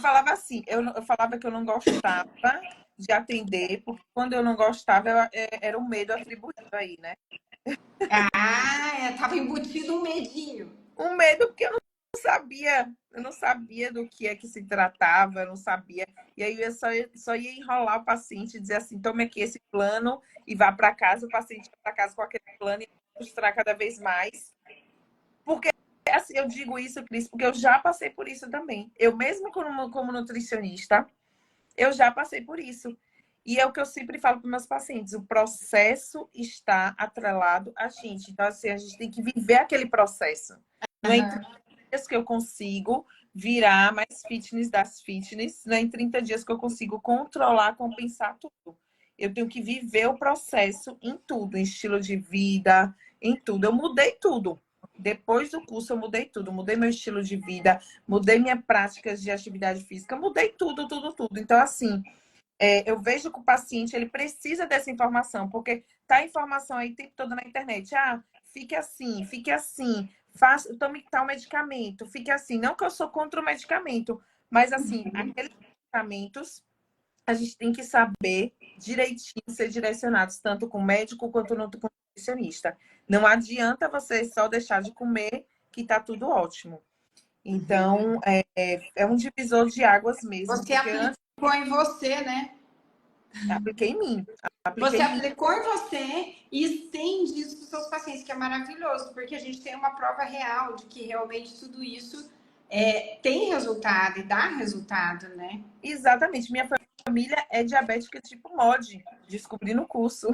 falava assim, eu falava que eu não gostava de atender, porque quando eu não gostava, era um medo atribuído aí, né? Ah, tava embutido um medinho. Um medo porque eu não sabia do que é que se tratava, eu não sabia. E aí eu só ia enrolar o paciente e dizer assim, tome aqui esse plano e vá para casa, o paciente vai para casa com aquele plano e frustrar cada vez mais. Porque assim, eu digo isso, Cris, porque eu já passei por isso também. Eu mesmo como nutricionista, eu já passei por isso. E é o que eu sempre falo para meus pacientes, o processo está atrelado a gente. Então, assim, a gente tem que viver aquele processo. Não é em 30 dias que eu consigo virar mais fitness das fitness, não é em 30 dias que eu consigo controlar, compensar tudo. Eu tenho que viver o processo em tudo, em estilo de vida, em tudo. Eu mudei tudo. Depois do curso eu mudei tudo, mudei meu estilo de vida, mudei minhas práticas de atividade física, mudei tudo, tudo, tudo. Então, assim, eu vejo que o paciente ele precisa dessa informação, porque tá a informação aí o tempo todo na internet. Ah, fique assim, faça, tome tal medicamento, fique assim. Não que eu sou contra o medicamento, mas assim, aqueles medicamentos a gente tem que saber direitinho ser direcionados, tanto com o médico quanto no com o nutricionista. Não adianta você só deixar de comer que tá tudo ótimo. Então, é um divisor de águas mesmo, Você porque antes aplicou em você, né? apliquei em mim. Apliquei Você em mim. aplicou em você e estende isso para os seus pacientes, que é maravilhoso, porque a gente tem uma prova real de que realmente tudo isso tem resultado e dá resultado, né? Exatamente. Minha família é diabética tipo MOD. Descobri no curso.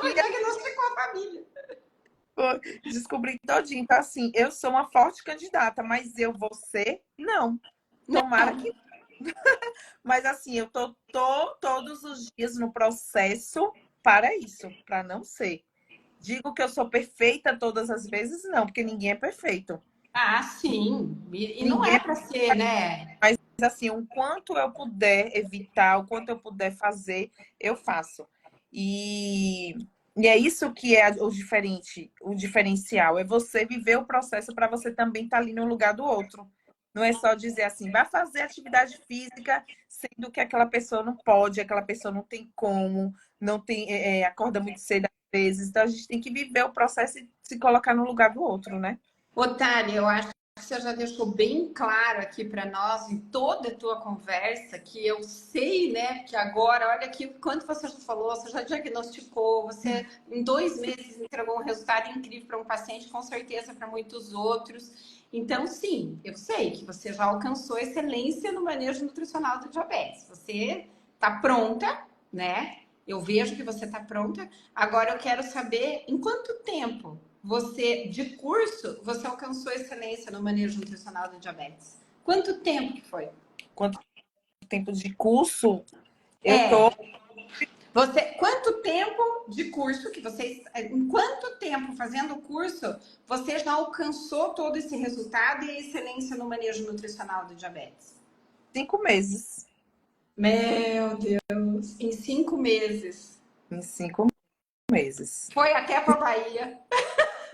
Foi diagnosticou a família. Descobri todinho. Então, assim, eu sou uma forte candidata, mas eu vou ser? Não. Tomara Não. que. Mas, assim, eu tô todos os dias no processo para isso, para não ser. Digo que eu sou perfeita todas as vezes? Não, porque ninguém é perfeito. Ah, sim. E não Ninguém é é, para ser, né? mas assim, o quanto eu puder evitar, o quanto eu puder fazer, eu faço. E, e é isso que é o diferente, o diferencial, é você viver o processo para você também estar ali no lugar do outro. Não é só dizer assim, vai fazer atividade física, sendo que aquela pessoa não pode, aquela pessoa não tem como, não tem, acorda muito cedo às vezes. Então a gente tem que viver o processo e se colocar no lugar do outro, né? Otária, eu acho que você já deixou bem claro aqui para nós em toda a tua conversa que eu sei, né, que agora, olha aqui quanto você já falou, você já diagnosticou, você em 2 meses entregou um resultado incrível para um paciente, com certeza para muitos outros. Então, sim, eu sei que você já alcançou excelência no manejo nutricional do diabetes. Você está pronta, né? Eu vejo que você está pronta. Agora eu quero saber em quanto tempo você, de curso, você alcançou excelência no manejo nutricional do diabetes? Quanto tempo que foi? Quanto tempo de curso, eu tô É, quanto tempo de curso que você, em quanto tempo fazendo o curso, você já alcançou todo esse resultado e a excelência no manejo nutricional do diabetes? 5 meses. Meu Deus, em 5 meses. Em 5 meses. Foi até para Bahia.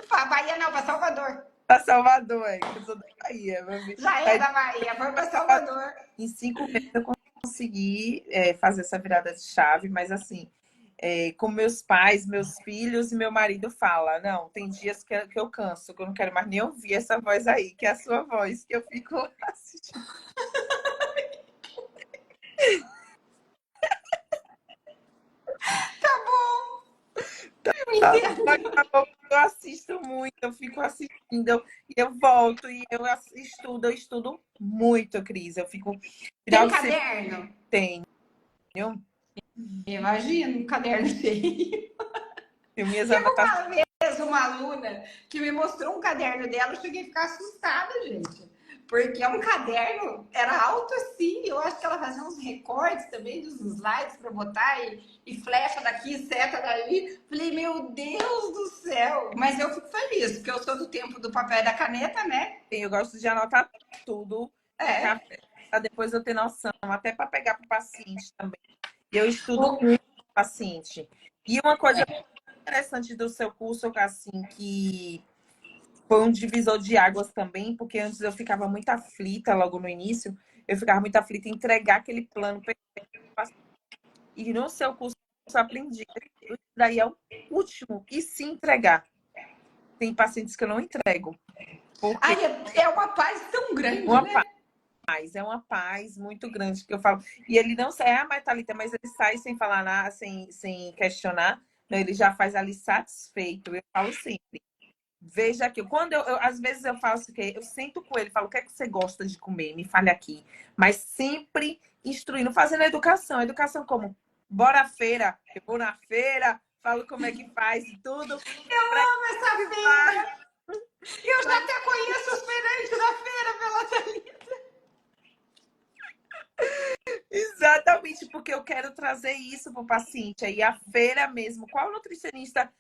Para Bahia não, para Salvador. Para Salvador, que eu sou da Bahia. Já é da Bahia, foi para Salvador. Em 5 meses eu consegui fazer essa virada de chave, mas assim, com meus pais, meus filhos e meu marido fala, não, tem dias que eu canso, que eu não quero mais nem ouvir essa voz aí, que é a sua voz, que eu fico assistindo. Eu entendo. Eu assisto muito, eu fico assistindo, e eu volto, e eu estudo muito, Cris. Eu fico. Final Tem de semana caderno? tenho, Imagina, um caderno cheio. tenho minhas Teve anotações. uma vez uma aluna que me mostrou um caderno dela, eu cheguei a ficar assustada, gente. Porque é um caderno, era alto assim, eu acho que ela fazia uns recortes também dos slides para botar e flecha daqui, seta dali. Falei, meu Deus do céu! Mas eu fico feliz, porque eu sou do tempo do papel e da caneta, né? Eu gosto de anotar tudo, É. ficar para depois eu ter noção, até para pegar para o paciente também. E eu estudo O- muito o paciente. E uma coisa interessante do seu curso, assim, que foi um divisor de águas também, porque antes eu ficava muito aflita logo no início, eu ficava muito aflita em entregar aquele plano perfeito pro paciente. E no seu curso eu aprendi que isso daí é o último, e se entregar. Tem pacientes que eu não entrego, porque Ai, é uma paz tão grande, uma né? é uma paz muito grande que eu falo. E ele não sai, mas Thalita, mas ele sai sem falar nada, sem questionar. Não, ele já faz ali satisfeito. Eu falo sempre. Veja aqui, quando às vezes eu faço o quê? Eu sento com ele, falo, o que é que você gosta de comer? Me fale aqui. Mas sempre instruindo, fazendo educação. Educação como? Bora à feira, eu vou na feira, falo como é que faz e tudo. Pra Essa que vai, feira! Eu já pra até conheço os feirantes da feira pela Thalita. Exatamente, porque eu quero trazer isso para o paciente. Aí a feira mesmo. Qual nutricionista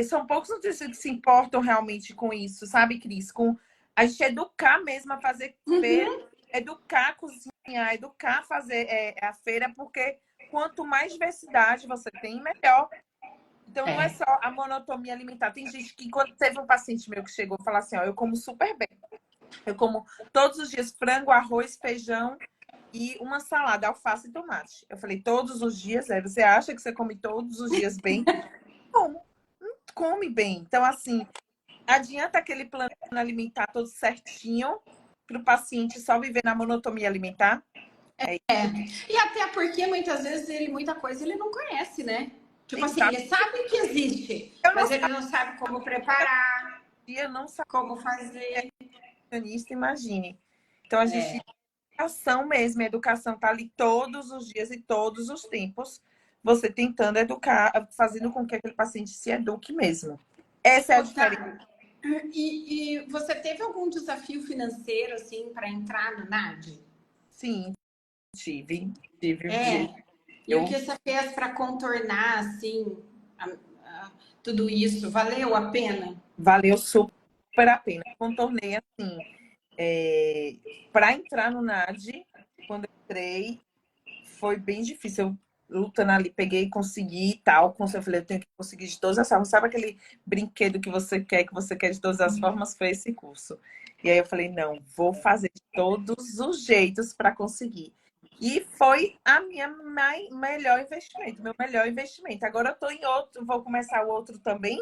são poucos nutricionistas que se importam realmente com isso, sabe, Cris? Com a gente educar mesmo a fazer feira, Uhum. educar a cozinhar, educar a fazer a feira, porque quanto mais diversidade você tem, melhor. Então, não é É. só a monotonia alimentar. Tem gente que, quando teve um paciente meu que chegou e falou assim, ó, eu como super bem. Eu como todos os dias frango, arroz, feijão e uma salada, alface e tomate. Eu falei, todos os dias? Você acha que você come todos os dias bem? Como? Não come bem. Então, assim, adianta aquele plano alimentar todo certinho para o paciente só viver na monotonia alimentar? É E até porque muitas vezes muita coisa ele não conhece, né? Tipo assim, exato. ele sabe que existe, Eu não mas ele não sabe como preparar, sabia, não sabia como fazer. nutricionista, imagine. Então, a gente É. educação mesmo, a educação tá ali todos os dias e todos os tempos, você tentando educar, fazendo com que aquele paciente se eduque mesmo. Essa é a diferença. Otávio, e você teve algum desafio financeiro, assim, para entrar no NAD? Sim, tive. É. E o Eu, que você fez para contornar, assim, a- tudo isso? Valeu a pena? valeu super a pena. Contornei assim, para entrar no NAD, quando eu entrei, foi bem difícil. Eu lutando ali, peguei, consegui e tal. Eu falei, eu tenho que conseguir de todas as formas. Sabe aquele brinquedo que você quer de todas as formas? Foi esse curso. E aí eu falei, não, vou fazer de todos os jeitos para conseguir. E foi a minha melhor investimento, meu melhor investimento. Agora eu tô em outro, vou começar o outro também,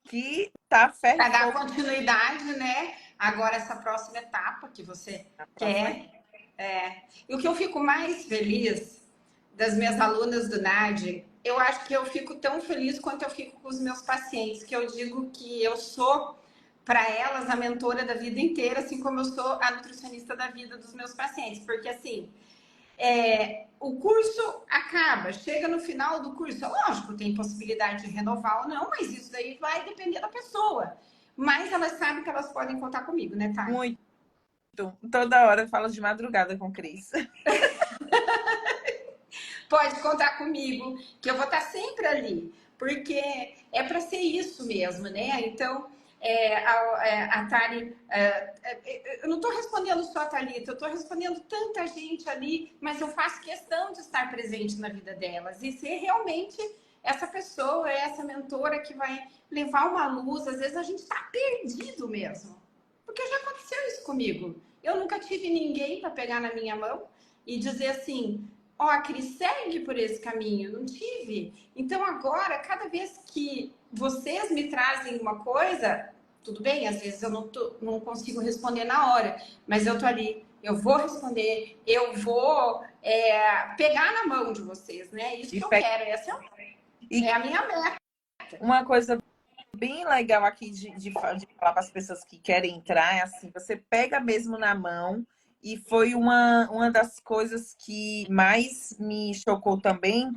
que tá ferro e Para dar fogo continuidade, né? Agora, essa próxima etapa que você na próxima. quer. E o que eu fico mais feliz das minhas alunas do NAD, eu acho que eu fico tão feliz quanto eu fico com os meus pacientes, que eu digo que eu sou para elas a mentora da vida inteira, assim como eu sou a nutricionista da vida dos meus pacientes, porque assim, o curso acaba, chega no final do curso, é lógico, tem possibilidade de renovar ou não, mas isso daí vai depender da pessoa. Mas elas sabem que elas podem contar comigo, né, Thay? Muito. Toda hora eu falo de madrugada com o Cris. Pode contar comigo, que eu vou estar sempre ali, porque é para ser isso mesmo, né? Então, a Tari, eu não estou respondendo só a Thalita, eu estou respondendo tanta gente ali, mas eu faço questão de estar presente na vida delas e ser realmente essa pessoa, essa mentora que vai levar uma luz. Às vezes a gente está perdido mesmo, porque já aconteceu isso comigo. Eu nunca tive ninguém para pegar na minha mão e dizer assim: ó, a Cris, segue por esse caminho. Não tive. Então, agora, cada vez que vocês me trazem uma coisa, tudo bem, às vezes eu não consigo responder na hora, mas eu tô ali, eu vou responder, eu vou pegar na mão de vocês, né? Isso E, que eu quero, essa e é a minha meta. uma coisa bem legal aqui de falar para as pessoas que querem entrar é assim, você pega mesmo na mão, e foi uma das coisas que mais me chocou também,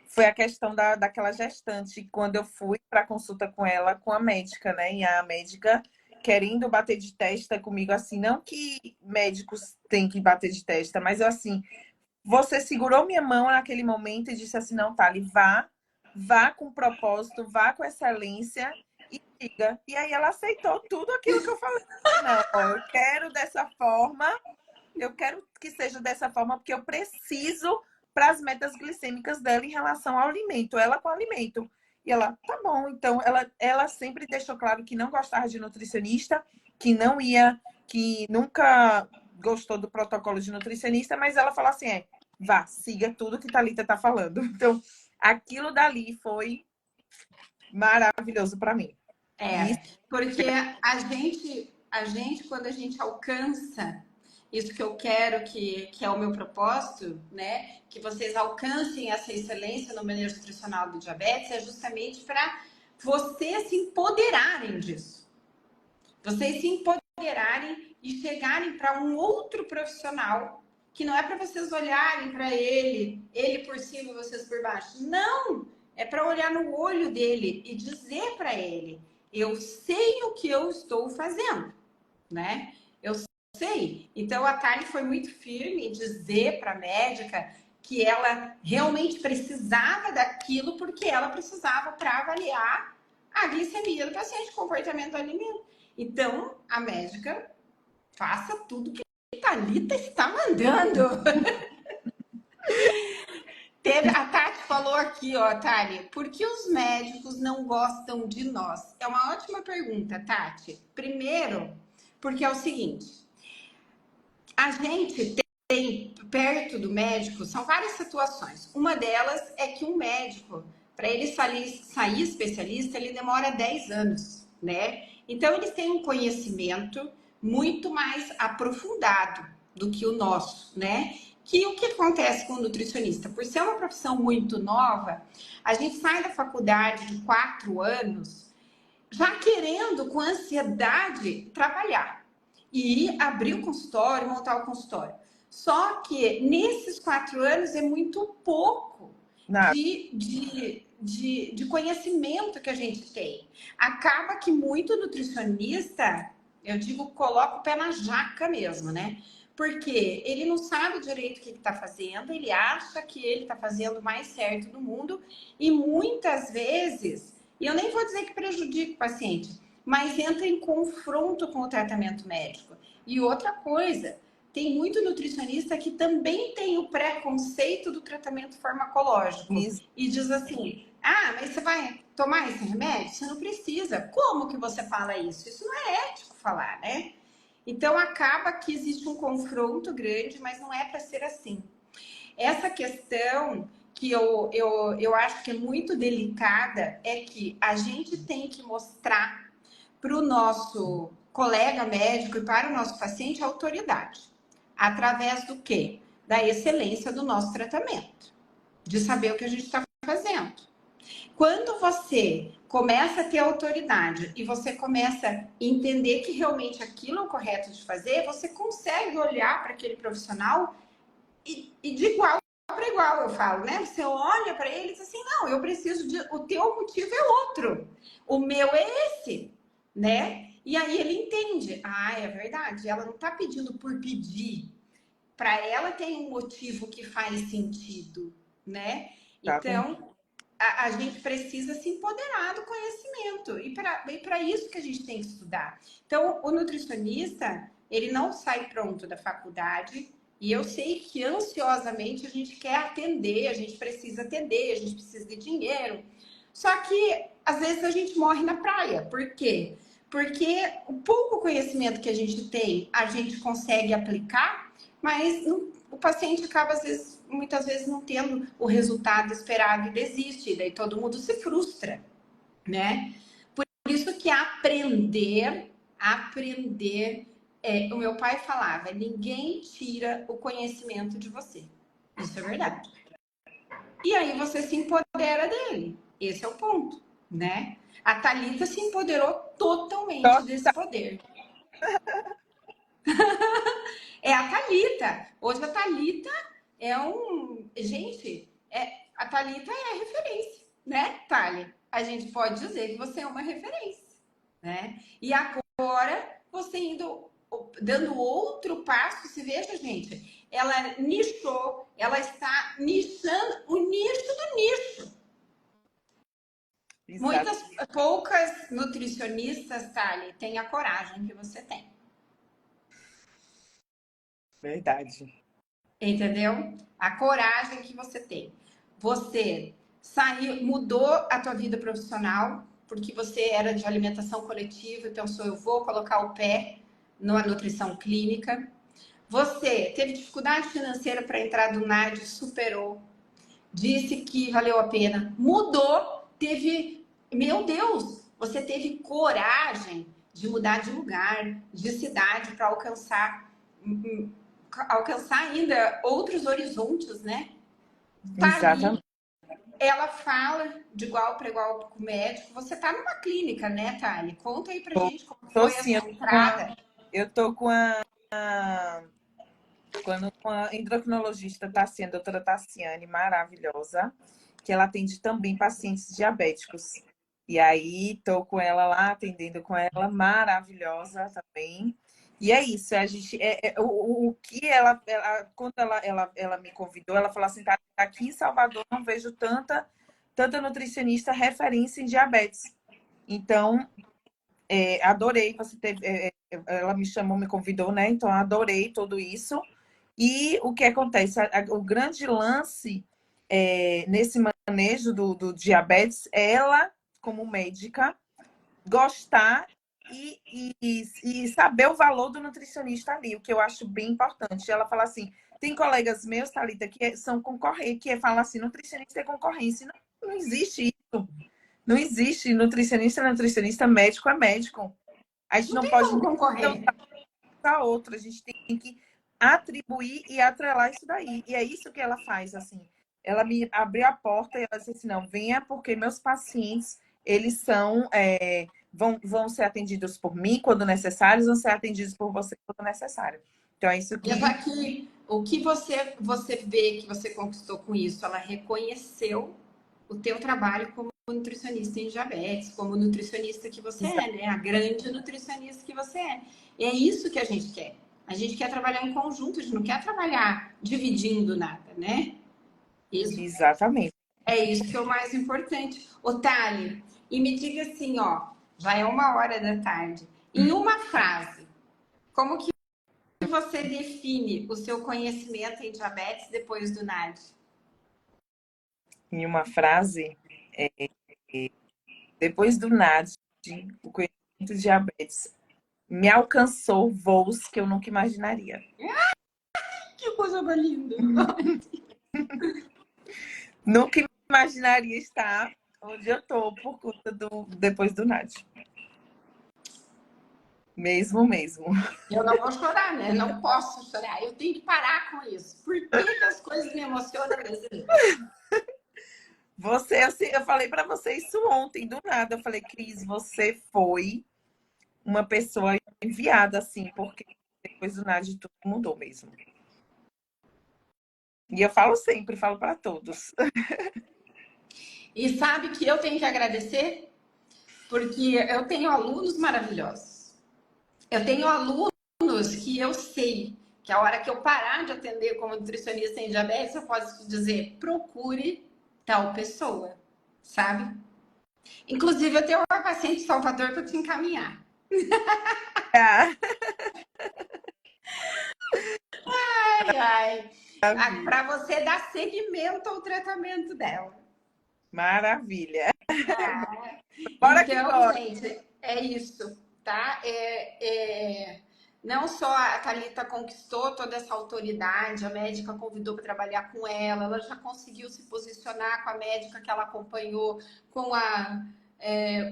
foi a questão daquela gestante, quando eu fui para consulta com ela, com a médica, né? E a médica querendo bater de testa comigo, assim, não que médicos têm que bater de testa, mas eu assim, você segurou minha mão naquele momento e disse assim, não, Thali, vá com propósito, vá com excelência e diga. E aí ela aceitou tudo aquilo que eu falei. Não, ó, eu quero dessa forma, eu quero que seja dessa forma, porque eu preciso para as metas glicêmicas dela em relação ao alimento, ela com o alimento. E ela, tá bom. Então, ela sempre deixou claro que não gostava de nutricionista, que não ia, que nunca gostou do protocolo de nutricionista, mas ela falou assim, vá, siga tudo que Thalita tá falando. Então, aquilo dali foi maravilhoso para mim. E Porque a gente, quando a gente alcança isso que eu quero, que é o meu propósito, né? Que vocês alcancem essa excelência no manejo nutricional do diabetes, é justamente para vocês se empoderarem disso. Vocês se empoderarem e chegarem para um outro profissional que não é para vocês olharem para ele por cima e vocês por baixo. Não! É para olhar no olho dele e dizer para ele: eu sei o que eu estou fazendo, né? Eu sei. Então a Thalie foi muito firme em dizer para a médica que ela realmente precisava daquilo porque ela precisava para avaliar a glicemia do paciente, comportamento do alimento. Então, a médica faça tudo que a Thalita está mandando. A Tati falou aqui, ó, Tati, por que os médicos não gostam de nós? É uma ótima pergunta, Tati. Primeiro, porque é o seguinte, a gente tem perto do médico, são várias situações. Uma delas é que um médico, para ele sair especialista, ele demora 10 anos, né? Então, eles têm um conhecimento muito mais aprofundado do que o nosso, né? Que o que acontece com o nutricionista? Por ser uma profissão muito nova, a gente sai da faculdade de 4 anos já querendo, com ansiedade, trabalhar e abrir o consultório, montar o consultório. Só que nesses 4 anos é muito pouco Nada. de conhecimento que a gente tem. Acaba que muito nutricionista, eu digo, coloca o pé na jaca mesmo, né? Porque ele não sabe direito o que está fazendo, ele acha que ele está fazendo o mais certo do mundo e muitas vezes, e eu nem vou dizer que prejudica o paciente, mas entra em confronto com o tratamento médico. E outra coisa, tem muito nutricionista que também tem o preconceito do tratamento farmacológico Isso. e diz assim: ah, mas você vai tomar esse remédio? Você não precisa. Como que você fala isso? Isso não é ético falar, né? Então acaba que existe um confronto grande, mas não é para ser assim. Essa questão que eu acho que é muito delicada é que a gente tem que mostrar para o nosso colega médico e para o nosso paciente a autoridade. Através do quê? Da excelência do nosso tratamento. De saber o que a gente está fazendo. Quando você começa a ter autoridade e você começa a entender que realmente aquilo é o correto de fazer, você consegue olhar para aquele profissional e de igual para igual, eu falo, né? Você olha para ele e diz assim: não, eu preciso de. O teu motivo é outro, o meu é esse, né? E aí ele entende: ah, é verdade, ela não está pedindo por pedir, para ela tem um motivo que faz sentido, né? Exatamente. Então, a gente precisa se empoderar do conhecimento e para isso que a gente tem que estudar. Então, o nutricionista, ele não sai pronto da faculdade e eu sei que ansiosamente a gente quer atender, a gente precisa atender, a gente precisa de dinheiro. Só que às vezes a gente morre na praia. Por quê? Porque o pouco conhecimento que a gente tem, a gente consegue aplicar, mas o paciente acaba, às vezes, muitas vezes, não tendo o resultado esperado e desiste, e daí todo mundo se frustra, né? Por isso que aprender, o meu pai falava, ninguém tira o conhecimento de você. Isso é verdade. E aí você se empodera dele. Esse é o ponto, né? A Thalita se empoderou totalmente desse poder. É a Thalita. Hoje a Thalita é um. Gente, a Thalita é a referência, né, Thali? A gente pode dizer que você é uma referência, né? E agora você indo, dando outro passo, se veja, gente, ela nichou, ela está nichando o nicho do nicho. Exato. Muitas, poucas nutricionistas, Thali, têm a coragem que você tem. Verdade. Entendeu? A coragem que você tem. Você saiu, mudou a tua vida profissional, porque você era de alimentação coletiva e pensou, eu vou colocar o pé na nutrição clínica. Você teve dificuldade financeira para entrar do NAD, superou. Disse que valeu a pena. Mudou, teve, meu Deus, você teve coragem de mudar de lugar, de cidade para alcançar ainda outros horizontes, né? Tá ali, Exatamente. ela fala de igual para igual com o médico. Você tá numa clínica, né, Thali? Conta aí pra gente como Tô foi sim, essa entrada. eu tô com a endocrinologista Tassiane, doutora Tassiane, maravilhosa, que ela atende também pacientes diabéticos. E aí, tô com ela lá, atendendo com ela, maravilhosa também. E é isso, a gente, o que quando ela me convidou, ela falou assim, tá, aqui em Salvador não vejo tanta nutricionista referência em diabetes. Então, adorei. Ela me chamou, me convidou, né? Então, adorei tudo isso. E o que acontece? O grande lance nesse manejo do diabetes é ela, como médica, gostar e saber o valor do nutricionista ali, o que eu acho bem importante. Ela fala assim, tem colegas meus, Thalita, que são concorrentes, que falam assim, nutricionista é concorrência. Não existe isso. Não existe nutricionista, nutricionista, médico é médico. A gente Não não tem pode como nem concorrer. a outra, a gente tem que atribuir e atrelar isso daí. E é isso que ela faz, assim. Ela me abriu a porta e ela disse assim, não, venha porque meus pacientes, eles vão ser atendidos por mim quando necessários, vão ser atendidos por você quando necessário. Então é isso E que... aqui, o que você vê que você conquistou com isso? Ela reconheceu o teu trabalho como nutricionista em diabetes, como nutricionista que você é, né? A grande nutricionista que você é. E é isso que a gente quer. A gente quer trabalhar em conjunto, a gente não quer trabalhar dividindo nada, né? Isso Exatamente. é isso que é o mais importante. Otávio, e me diga assim, ó, já é 1 hora da tarde. Em uma frase, como que você define o seu conhecimento em diabetes depois do NAD? Em uma frase, depois do NAD, o conhecimento de diabetes me alcançou voos que eu nunca imaginaria. Que coisa mais linda! Nunca imaginaria estar onde eu tô por conta depois do NAD. Mesmo. Eu não vou chorar, né? Não posso chorar. Eu tenho que parar com isso. Por que as coisas me emocionam desse jeito? Você, assim, eu falei para você isso ontem, do nada. Eu falei, Cris, você foi uma pessoa enviada, assim, porque depois do NAD tudo mudou mesmo. E eu falo sempre, falo para todos. E sabe que eu tenho que agradecer? Porque eu tenho alunos maravilhosos. Eu tenho alunos que eu sei que a hora que eu parar de atender como nutricionista em diabetes, eu posso te dizer, procure tal pessoa, sabe? Inclusive, eu tenho uma paciente de Salvador para te encaminhar. Ah, Ai, ai. maravilha. Para você dar seguimento ao tratamento dela. Maravilha. Bora que Então, bora. gente, é isso, tá? Não só a Thalita conquistou toda essa autoridade, a médica convidou para trabalhar com ela já conseguiu se posicionar com a médica que ela acompanhou, com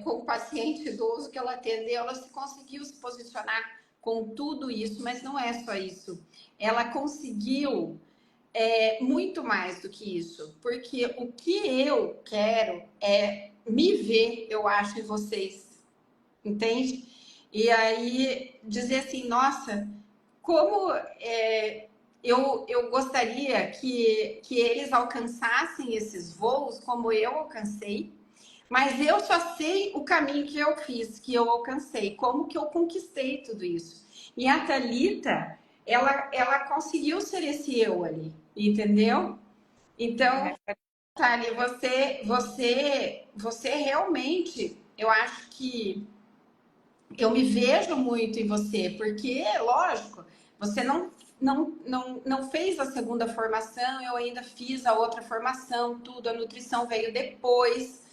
o paciente idoso que ela atendeu, ela conseguiu se posicionar com tudo isso, mas não é só isso. Ela conseguiu muito mais do que isso, porque o que eu quero é me ver, eu acho, em vocês, entende? E aí dizer assim, nossa, como eu gostaria que eles alcançassem esses voos como eu alcancei, mas eu só sei o caminho que eu fiz, que eu alcancei, como que eu conquistei tudo isso. E a Thalita, ela conseguiu ser esse eu ali, entendeu? Então, Thali, você realmente, eu acho que eu me vejo muito em você, porque, lógico, você não fez a segunda formação, eu ainda fiz a outra formação, tudo, a nutrição veio depois.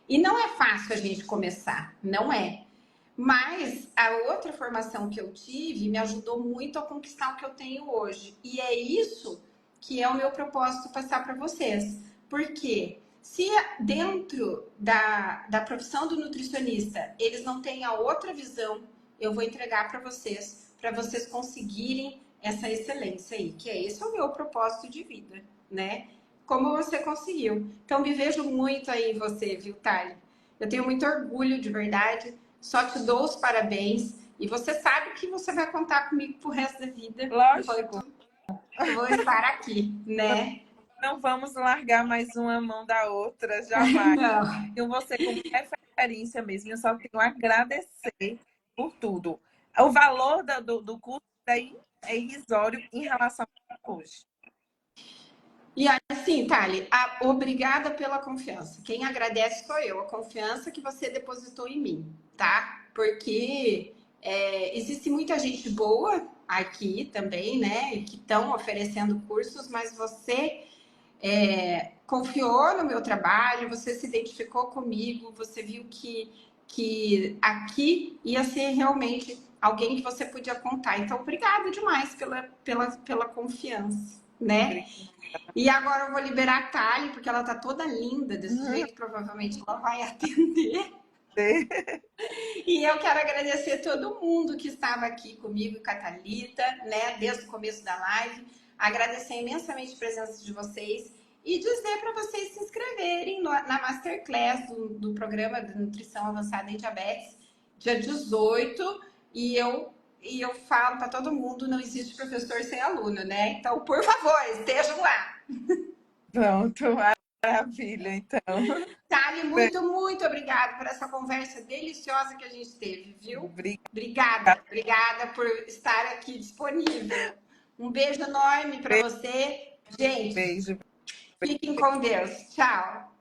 E não é fácil a gente começar, não é. Mas a outra formação que eu tive me ajudou muito a conquistar o que eu tenho hoje. E é isso que é o meu propósito passar para vocês. Porque se dentro da profissão do nutricionista eles não têm a outra visão, eu vou entregar para vocês conseguirem essa excelência aí, que é esse é o meu propósito de vida, né? Como você conseguiu. Então me vejo muito aí em você, viu, Thali? Eu tenho muito orgulho de verdade. Só te dou os parabéns. E você sabe que você vai contar comigo pro resto da vida, Lógico. enquanto eu vou estar aqui, né? Não vamos largar mais uma mão da outra, jamais. Não. Tenho você como referência mesmo. Eu só tenho a agradecer por tudo. O valor do curso daí é irrisório em relação a hoje. E assim, Thali, obrigada pela confiança. Quem agradece sou eu, a confiança que você depositou em mim, tá? Porque existe muita gente boa aqui também, né? Que estão oferecendo cursos, mas você confiou no meu trabalho, você se identificou comigo, você viu que aqui ia ser realmente alguém que você podia contar. Então, obrigada demais pela confiança, né? E agora eu vou liberar a Thali, porque ela tá toda linda desse jeito, provavelmente ela vai atender. E eu quero agradecer todo mundo que estava aqui comigo, com a Thalita, né, desde o começo da live. Agradecer imensamente a presença de vocês e dizer para vocês se inscreverem na Masterclass do programa de Nutrição Avançada em Diabetes, dia 18. E eu falo para todo mundo, não existe professor sem aluno, né? Então, por favor, estejam lá. Pronto, maravilha, então. Thali, muito, muito obrigada por essa conversa deliciosa que a gente teve, viu? Obrigada, obrigada por estar aqui disponível. Um beijo enorme para você. Gente, Beijo. fiquem com Deus. Tchau.